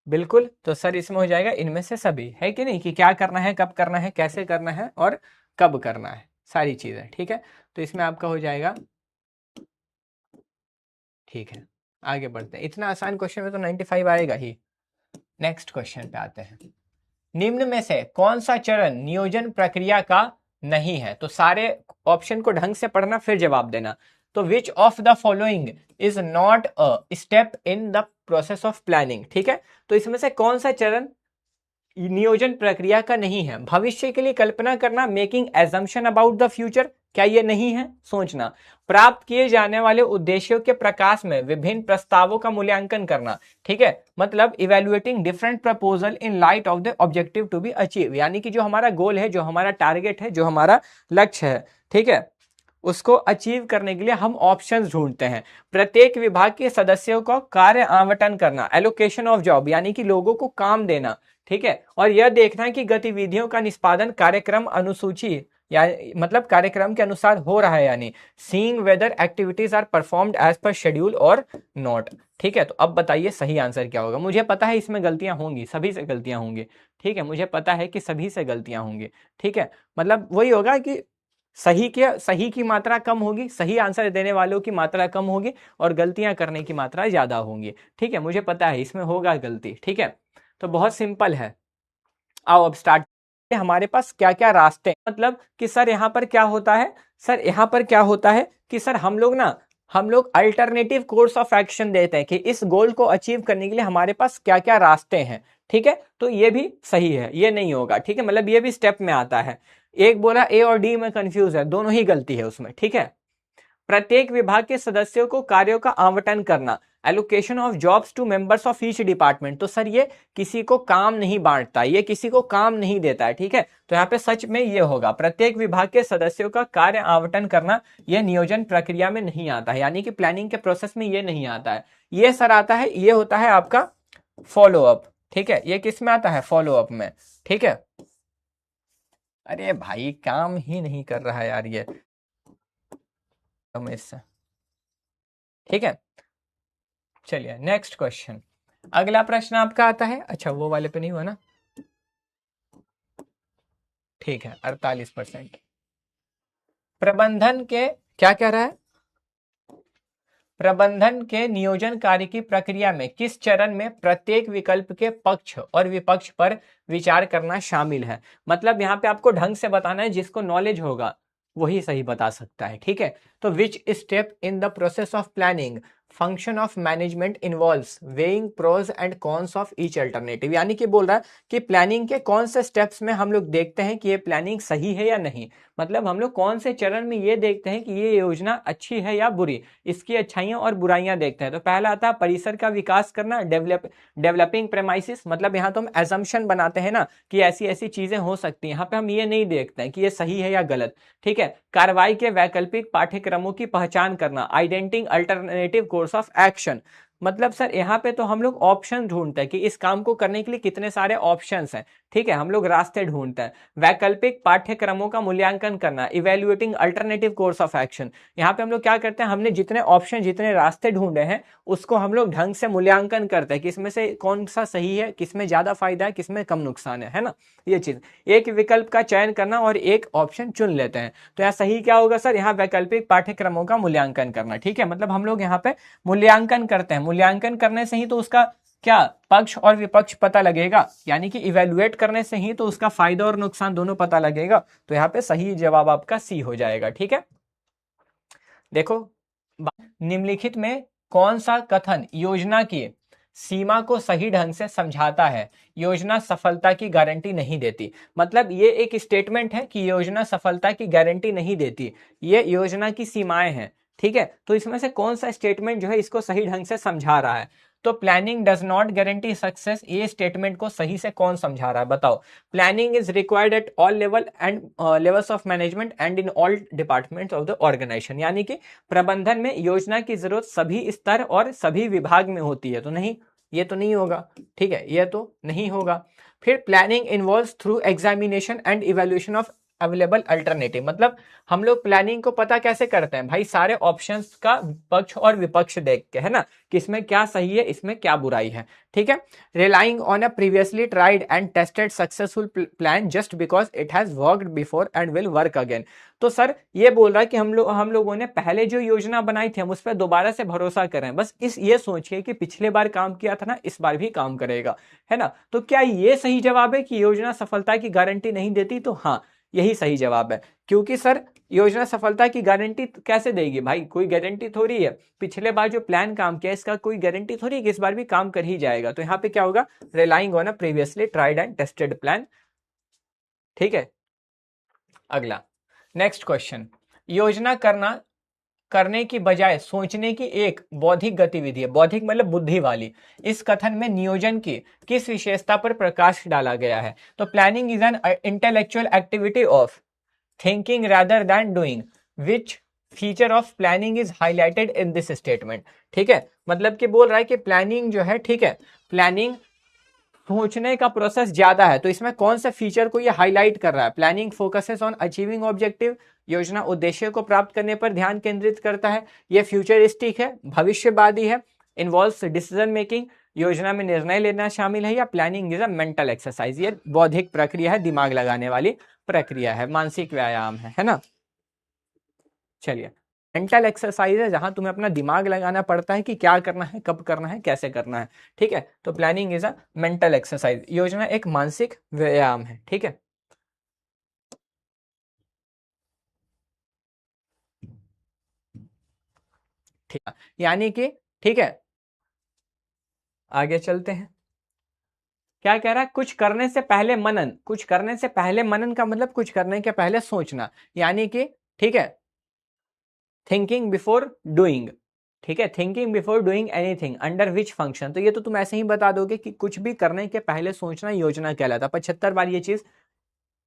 बिल्कुल, तो सर इसमें हो जाएगा इनमें से सभी, है कि नहीं, कि क्या करना है, कब करना है, कैसे करना है और कब करना है, सारी चीजें, ठीक है। तो इसमें आपका हो जाएगा, ठीक है। आगे बढ़ते हैं, इतना आसान क्वेश्चन में तो 95 आएगा ही। नेक्स्ट क्वेश्चन पे आते हैं। निम्न में से कौन सा चरण नियोजन प्रक्रिया का नहीं है, तो सारे ऑप्शन को ढंग से पढ़ना फिर जवाब देना। तो विच of the following is not a step in the process of planning, ठीक है। तो इसमें से कौन सा चरण नियोजन प्रक्रिया का नहीं है। भविष्य के लिए कल्पना करना, making assumption about the future, क्या ये नहीं है, सोचना। प्राप्त किए जाने वाले उद्देश्यों के प्रकाश में विभिन्न प्रस्तावों का मूल्यांकन करना, ठीक है, मतलब evaluating different proposal in light of the objective to be achieve, यानी कि जो हमारा गोल है, जो हमारा टारगेट है, जो हमारा लक्ष्य है, ठीक है, उसको अचीव करने के लिए हम ऑप्शंस ढूंढते हैं। प्रत्येक विभाग के सदस्यों को कार्य आवंटन करना, एलोकेशन ऑफ जॉब, यानी कि लोगों को काम देना, ठीक है, और यह देखना है कि गतिविधियों का निष्पादन कार्यक्रम अनुसूची या मतलब कार्यक्रम के अनुसार हो रहा है, यानी seeing whether activities are performed as per schedule और नॉट, ठीक है। तो अब बताइए सही आंसर क्या होगा। मुझे पता है इसमें गलतियां होंगी, सभी से गलतियां होंगी, ठीक है, मुझे पता है कि सभी से गलतियां होंगी, ठीक है। मतलब वही होगा कि सही की मात्रा कम होगी, सही आंसर देने वालों की मात्रा कम होगी और गलतियां करने की मात्रा ज्यादा होंगी, ठीक है, मुझे पता है इसमें होगा गलती, ठीक है। तो बहुत सिंपल है, आओ अब स्टार्ट। हमारे पास क्या क्या रास्ते हैं, मतलब कि सर यहाँ पर क्या होता है, सर यहाँ पर क्या होता है कि सर हम लोग अल्टरनेटिव कोर्स ऑफ एक्शन देते हैं कि इस गोल को अचीव करने के लिए हमारे पास क्या क्या रास्ते हैं, ठीक है। तो ये भी सही है, ये नहीं होगा, ठीक है, मतलब ये भी स्टेप में आता है। एक बोला ए और डी में कंफ्यूज है, दोनों ही गलती है उसमें, ठीक है। प्रत्येक विभाग के सदस्यों को कार्यों का आवंटन करना, allocation of jobs to members of each department, तो सर ये किसी को काम नहीं बांटता, ये किसी को काम नहीं देता है, ठीक है। तो यहाँ पे सच में ये होगा, प्रत्येक विभाग के सदस्यों का कार्य आवंटन करना, यह नियोजन प्रक्रिया में नहीं आता है, यानी कि प्लानिंग के प्रोसेस में ये नहीं आता है। ये सर आता है, ये होता है आपका फॉलो अप, ठीक है, ये किस में आता है, फॉलो अप में, ठीक है। अरे भाई काम ही नहीं कर रहा है यार ये इससे, ठीक है। चलिए नेक्स्ट क्वेश्चन, अगला प्रश्न आपका आता है, अच्छा वो वाले पे नहीं हुआ ना, ठीक है, 48%। प्रबंधन के क्या कह रहा है, प्रबंधन के नियोजन कार्य की प्रक्रिया में किस चरण में प्रत्येक विकल्प के पक्ष और विपक्ष पर विचार करना शामिल है? मतलब यहाँ पे आपको ढंग से बताना है, जिसको नॉलेज होगा वही सही बता सकता है, ठीक है। तो which step in the process of planning function of management involves weighing pros and cons of each alternative. यानी कि बोल रहा है कि प्लानिंग के कौन से स्टेप्स में हम लोग देखते हैं कि ये प्लानिंग सही है या नहीं। मतलब हम लोग कौन से चरण में ये देखते हैं कि ये योजना अच्छी है या बुरी, इसकी अच्छाइयाँ और बुराइयां देखते हैं। तो पहला आता है परिसर का विकास करना, डेवलपिंग प्रेमाइसिस। मतलब यहाँ तो हम एजम्पशन बनाते हैं ना कि ऐसी ऐसी चीजें हो सकती हैं, यहाँ पे हम ये नहीं देखते हैं कि ये सही है या गलत, ठीक है। कार्रवाई के वैकल्पिक पाठ्यक्रमों की पहचान करना, आइडेंटिंग अल्टरनेटिव कोर्स ऑफ एक्शन। मतलब सर यहाँ पे तो हम लोग ऑप्शन ढूंढते हैं कि इस काम को करने के लिए कितने सारे ऑप्शंस हैं, ठीक है, हम लोग रास्ते ढूंढते हैं। वैकल्पिक पाठ्यक्रमों का मूल्यांकन करना, evaluating alternative course of action. यहाँ पे हम लोग क्या करते हैं, हमने जितने ऑप्शन जितने रास्ते ढूंढे हैं उसको हम लोग ढंग से मूल्यांकन करते हैं कि इसमें से कौन सा सही है, किसमें ज्यादा फायदा है, किसमें कम नुकसान है ना, ये चीज। एक विकल्प का चयन करना और एक ऑप्शन चुन लेते हैं। तो यहाँ सही क्या होगा सर, यहाँ वैकल्पिक पाठ्यक्रमों का मूल्यांकन करना, ठीक है। मतलब हम लोग यहाँ पे मूल्यांकन करते हैं, मूल्यांकन करने से ही तो उसका क्या पक्ष और विपक्ष पता लगेगा, यानी कि इवेलुएट करने से ही तो उसका फायदा और नुकसान दोनों पता लगेगा। तो यहाँ पे सही जवाब आपका सी हो जाएगा, ठीक है। देखो निम्नलिखित में कौन सा कथन योजना की सीमा को सही ढंग से समझाता है? योजना सफलता की गारंटी नहीं देती। मतलब ये एक स्टेटमेंट है कि योजना सफलता की गारंटी नहीं देती, ये योजना की सीमाएं हैं, ठीक है। तो इसमें से कौन सा स्टेटमेंट जो है इसको सही ढंग से समझा रहा है? तो planning does not guarantee success, ये स्टेटमेंट को सही से कौन समझा रहा है बताओ? Planning is required at all level and levels of management and in all departments of the organisation. यानी कि प्रबंधन में योजना की जरूरत सभी स्तर और सभी विभाग में होती है। तो नहीं, ये तो नहीं होगा, ठीक है, ये तो नहीं होगा। फिर planning involves through examination and evaluation of available alternative. मतलब हम लोग प्लानिंग को पता कैसे करते हैं भाई? सारे ऑप्शंस का पक्ष और विपक्ष देख के, है ना, कि इसमें क्या सही है, इसमें क्या बुराई है, ठीक है। Relying on a previously tried and tested successful plan just because it has worked before and will work again. तो सर ये बोल रहा है कि हम लोगों ने पहले जो योजना बनाई थी हम उस पर दोबारा से भरोसा करें। बस ये सोचिए कि पिछले बार काम किया था ना, इस बार भी काम करेगा, है ना। तो क्या ये सही जवाब है कि योजना सफलता की गारंटी नहीं देती? तो हाँ, यही सही जवाब है। क्योंकि सर योजना सफलता की गारंटी कैसे देगी भाई? कोई गारंटी थोड़ी है, पिछले बार जो प्लान काम किया इसका कोई गारंटी थोड़ी है कि इस बार भी काम कर ही जाएगा। तो यहाँ पे क्या होगा, relying on a previously tried and tested plan, ठीक है। अगला नेक्स्ट क्वेश्चन, योजना करने की बजाय सोचने की एक बौद्धिक गतिविधि है। बौद्धिक मतलब बुद्धि वाली। इस कथन में नियोजन की किस विशेषता पर प्रकाश डाला गया है? तो planning is an intellectual activity of thinking rather than doing, which feature of planning is highlighted in this statement। ठीक है, मतलब कि बोल रहा है कि प्लानिंग जो है, ठीक है, प्लानिंग सोचने का प्रोसेस ज्यादा है। तो इसमें कौन से फीचर को ये हाईलाइट कर रहा है? Planning focuses on achieving objective, योजना उद्देश्य को प्राप्त करने पर ध्यान केंद्रित करता है, ये फ्यूचरिस्टिक है, भविष्यवादी है, इन्वॉल्व्स डिसीजन मेकिंग, योजना में निर्णय लेना शामिल है, या planning is a mental exercise, ये बौद्धिक प्रक्रिया है, दिमाग लगाने वाली प्रक्रिया है, मानसिक व्यायाम है ना। चलिए, मेंटल एक्सरसाइज है जहां तुम्हें अपना दिमाग लगाना पड़ता है कि क्या करना है, कब करना है, कैसे करना है, ठीक है। तो planning is a mental exercise, योजना एक मानसिक व्यायाम है, ठीक है। ठीक है, यानी कि ठीक है, आगे चलते हैं। क्या कह रहा है? कुछ करने से पहले मनन। कुछ करने से पहले मनन का मतलब कुछ करने के पहले सोचना, यानी कि ठीक है, थिंकिंग बिफोर डूइंग, ठीक है, thinking before doing anything under which function. तो ये तो तुम ऐसे ही बता दोगे कि कुछ भी करने के पहले सोचना योजना कहलाता। 75 बार ये चीज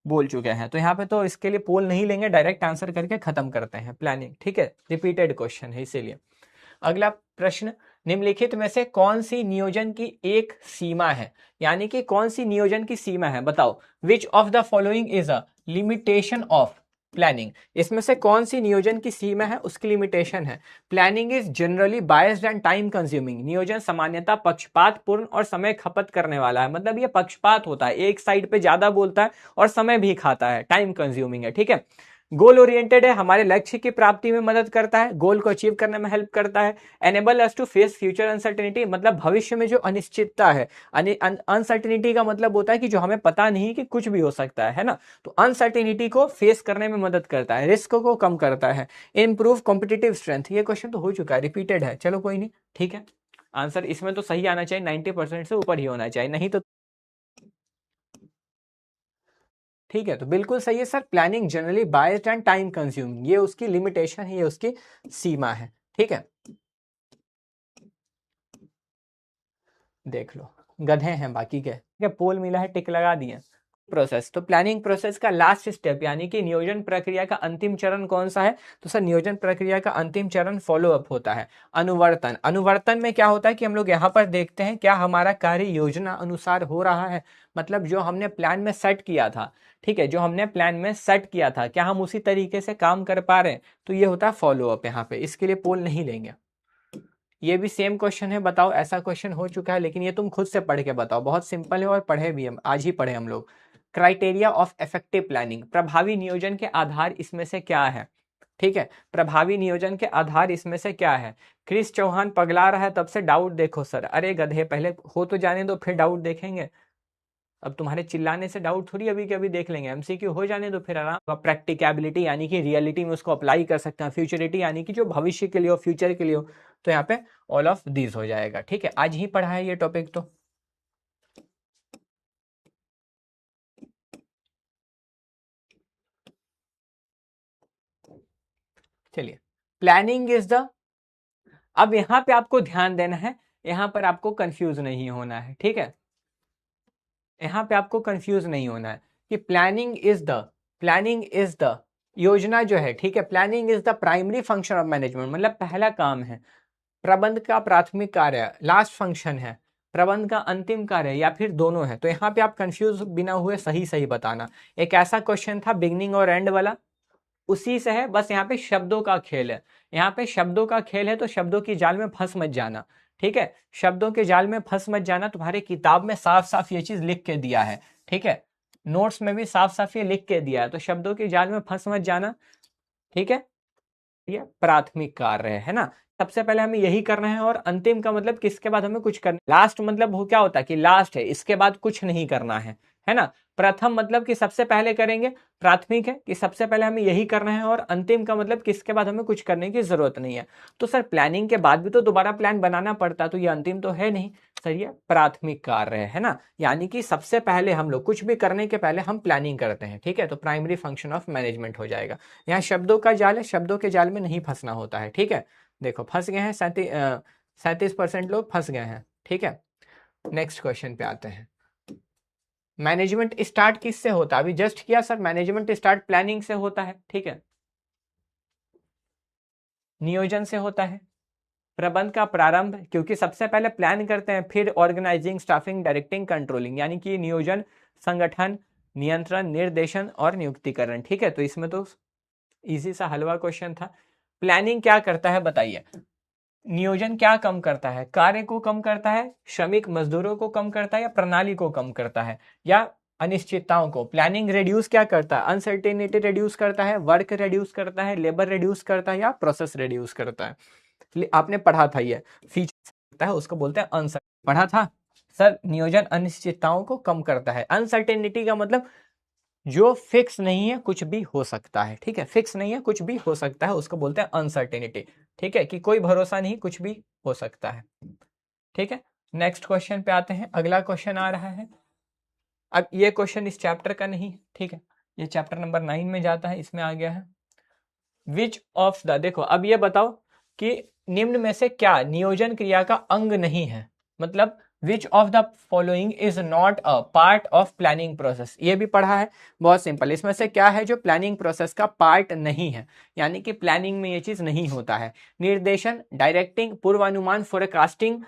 बोल चुके हैं, तो यहाँ पे तो इसके लिए पोल नहीं लेंगे, डायरेक्ट आंसर करके खत्म करते हैं। प्लानिंग, ठीक है, रिपीटेड क्वेश्चन है इसीलिए। अगला प्रश्न, निम्नलिखित में से कौन सी नियोजन की एक सीमा है? यानी कि कौन सी नियोजन की सीमा है बताओ? विच of the following is a limitation of planning. इसमें से कौन सी नियोजन की सीमा है, उसकी लिमिटेशन है? Planning is generally biased and time consuming. नियोजन सामान्यतः पक्षपात पूर्ण और समय खपत करने वाला है। मतलब ये पक्षपात होता है, एक साइड पे ज्यादा बोलता है और समय भी खाता है, टाइम कंज्यूमिंग है, ठीक है। गोल ओरिएंटेड है, हमारे लक्ष्य की प्राप्ति में मदद करता है, गोल को अचीव करने में हेल्प करता है। Enable us to face future uncertainty, मतलब भविष्य में जो अनिश्चितता है, अनसर्टेनिटी का मतलब होता है कि जो हमें पता नहीं कि कुछ भी हो सकता है ना, तो अनसर्टेनिटी को फेस करने में मदद करता है, रिस्क को कम करता है। इम्प्रूव कॉम्पिटिटिव स्ट्रेंथ, ये क्वेश्चन तो हो चुका है, रिपीटेड है, चलो कोई नहीं, ठीक है। आंसर इसमें तो सही आना चाहिए, 90% से ऊपर ही होना चाहिए, नहीं तो ठीक है। तो बिल्कुल सही है sir, planning generally biased and time consuming, ये उसकी लिमिटेशन है, ये उसकी सीमा है, ठीक है। देख लो, गधे हैं बाकी के, ठीक है, पोल मिला है, टिक लगा दिए। प्रोसेस, तो प्लानिंग प्रोसेस का लास्ट स्टेप यानी कि नियोजन प्रक्रिया का अंतिम चरण कौन सा है? तो सर नियोजन प्रक्रिया का अंतिम चरण फॉलो अप होता है। अनुवर्तन, अनुवर्तन में क्या होता है कि हम लोग यहाँ पर देखते हैं क्या हमारा कार्य योजना अनुसार हो रहा है, मतलब जो हमने प्लान में सेट किया था, ठीक है, जो हमने प्लान में सेट किया था, क्या हम उसी तरीके से काम कर पा रहे हैं, तो ये होता है फॉलो अप। यहाँ पे इसके लिए पोल नहीं लेंगे। ये भी सेम क्वेश्चन है, बताओ, ऐसा क्वेश्चन हो चुका है, लेकिन ये तुम खुद से पढ़ के बताओ, बहुत सिंपल है और पढ़े भी हम, आज ही पढ़े हम लोग। क्राइटेरिया ऑफ इफेक्टिव प्लानिंग, प्रभावी नियोजन के आधार इसमें से क्या है, ठीक है, प्रभावी नियोजन के आधार इसमें से क्या है? क्रिस चौहान पगला रहा है तब से डाउट देखो सर, अरे गधे पहले हो तो जाने दो फिर डाउट देखेंगे, अब तुम्हारे चिल्लाने से डाउट थोड़ी अभी के अभी देख लेंगे, एमसीक्यू हो जाने दो फिर आराम। प्रैक्टिकबिलिटी यानी कि रियलिटी में उसको अप्लाई कर सकते हैं, फ्यूचरिटी यानी कि जो भविष्य के लिए हो, फ्यूचर के लिए हो, तो यहाँ पे ऑल ऑफ दीज हो जाएगा, ठीक है। आज ही पढ़ा है ये टॉपिक तो। चलिए, प्लानिंग इज द, अब यहाँ पे आपको ध्यान देना है, यहाँ पर आपको कंफ्यूज नहीं होना है, ठीक है, यहाँ पे आपको कंफ्यूज नहीं होना है कि प्लानिंग इज द योजना जो है, ठीक है, planning is the primary function of management, मतलब पहला काम है, प्रबंध का प्राथमिक कार्य लास्ट फंक्शन है, प्रबंध का अंतिम कार्य, या फिर दोनों है। तो यहाँ पे आप कंफ्यूज बिना हुए सही सही बताना। एक ऐसा क्वेश्चन था बिगनिंग और एंड वाला, उसी से है, बस यहाँ पे शब्दों का खेल है, यहाँ पे शब्दों का खेल है, तो शब्दों की जाल में फंस मत जाना, ठीक है, शब्दों के जाल में फंस मत जाना। तुम्हारे किताब में साफ साफ ये चीज लिख के दिया है, ठीक है, नोट्स में भी साफ साफ ये लिख के दिया है, तो शब्दों के जाल में फंस मत जाना, ठीक है। ये प्राथमिक कार्य है ना, सबसे पहले हमें यही करना है, और अंतिम का मतलब किसके बाद हमें कुछ करना, लास्ट मतलब वो क्या होता है कि लास्ट है, इसके बाद कुछ नहीं करना है ना। प्रथम मतलब कि सबसे पहले करेंगे, प्राथमिक है कि सबसे पहले हमें यही करना है, और अंतिम का मतलब किसके बाद हमें कुछ करने की जरूरत नहीं है। तो सर प्लानिंग के बाद भी तो दोबारा प्लान बनाना पड़ता है, तो ये अंतिम तो है नहीं सर, ये प्राथमिक कार्य है ना, यानी कि सबसे पहले हम लोग कुछ भी करने के पहले हम प्लानिंग करते हैं, ठीक है, तो प्राइमरी फंक्शन ऑफ मैनेजमेंट हो जाएगा। यहाँ शब्दों का जाल है, शब्दों के जाल में नहीं फंसना होता है, ठीक है। देखो फंस गए हैं 37% लोग फंस गए हैं, ठीक है। नेक्स्ट क्वेश्चन पे आते हैं। मैनेजमेंट स्टार्ट किससे होता है? अभी जस्ट किया सर, मैनेजमेंट स्टार्ट प्लानिंग से होता है, ठीक है, नियोजन से होता है। प्रबंध का प्रारंभ, क्योंकि सबसे पहले प्लान करते हैं, फिर ऑर्गेनाइजिंग, स्टाफिंग, डायरेक्टिंग, कंट्रोलिंग, यानी कि नियोजन, संगठन, नियंत्रण, निर्देशन और नियुक्तिकरण, ठीक है। तो इसमें तो इजी सा हलवा क्वेश्चन था। प्लानिंग क्या करता है बताइए? नियोजन क्या कम करता है? कार्य को कम करता है, श्रमिक मजदूरों को कम करता है, या प्रणाली को कम करता है, या अनिश्चितताओं को? प्लानिंग रिड्यूस क्या करता है? अनसर्टेनिटी रिड्यूस करता है, वर्क रिड्यूस करता है, लेबर रिड्यूस करता है, या प्रोसेस रिड्यूस करता है? आपने पढ़ा था ये फीचर है, उसको बोलते हैं अनसर्टेनिटी, पढ़ा था सर। नियोजन अनिश्चितताओं को कम करता है। अनसर्टेनिटी का मतलब जो फिक्स नहीं है, कुछ भी हो सकता है, ठीक है, फिक्स नहीं है, कुछ भी हो सकता है, उसको बोलते हैं अनसर्टेनिटी, ठीक है, कि कोई भरोसा नहीं, कुछ भी हो सकता है, ठीक है। नेक्स्ट क्वेश्चन पे आते हैं, अगला क्वेश्चन आ रहा है। अब ये क्वेश्चन इस चैप्टर का नहीं है, ठीक है, ये चैप्टर नंबर 9 में जाता है, इसमें आ गया है। विच ऑफ द, देखो अब ये बताओ कि निम्न में से क्या नियोजन क्रिया का अंग नहीं है, मतलब विच of the following is not a part of planning process, ये भी पढ़ा है, बहुत सिंपल, इसमें से क्या है जो प्लानिंग प्रोसेस का पार्ट नहीं है, यानी कि प्लानिंग में ये चीज नहीं होता है? निर्देशन, डायरेक्टिंग, पूर्वानुमान, फोरकास्टिंग,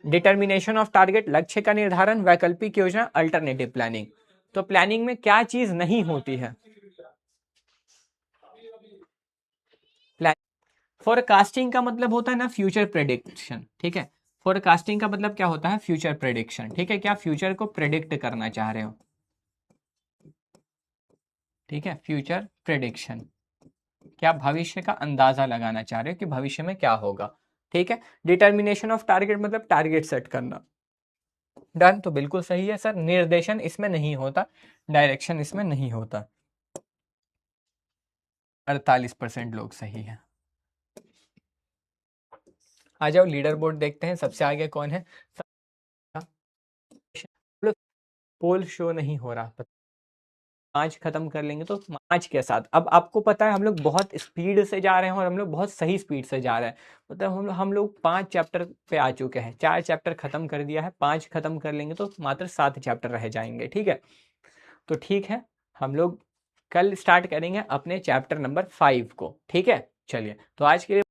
डिटर्मिनेशन ऑफ टारगेट, लक्ष्य का निर्धारण, वैकल्पिक योजना, अल्टरनेटिव प्लानिंग। तो प्लानिंग में क्या चीज नहीं होती है? फोरकास्टिंग का मतलब होता है ना फ्यूचर प्रेडिक्शन, ठीक है, फोरकास्टिंग का मतलब क्या होता है? फ्यूचर प्रेडिक्शन, ठीक है, क्या फ्यूचर को प्रेडिक्ट करना चाह रहे हो, ठीक है, फ्यूचर प्रेडिक्शन, क्या भविष्य का अंदाजा लगाना चाह रहे हो कि भविष्य में क्या होगा, ठीक है। डिटर्मिनेशन ऑफ टारगेट मतलब टारगेट सेट करना। डन, तो बिल्कुल सही है सर। निर्देशन इसमें नहीं होता, डायरेक्शन इसमें नहीं होता। 48% लोग सही है। आ जाओ लीडर बोर्ड देखते हैं, सबसे आगे कौन है। पोल शो नहीं हो रहा, 5 खत्म कर लेंगे तो 5 के साथ। अब आपको पता है हम लोग बहुत स्पीड से जा रहे हैं और हम लोग बहुत सही स्पीड से जा रहे हैं। मतलब हम लोग 5 चैप्टर पे आ चुके हैं, 4 चैप्टर खत्म कर दिया है, 5 खत्म कर लेंगे तो मात्र 7 चैप्टर रह जाएंगे, ठीक है। तो ठीक है, हम लोग कल स्टार्ट करेंगे अपने चैप्टर नंबर 5 को, ठीक है। चलिए, तो आज के लिए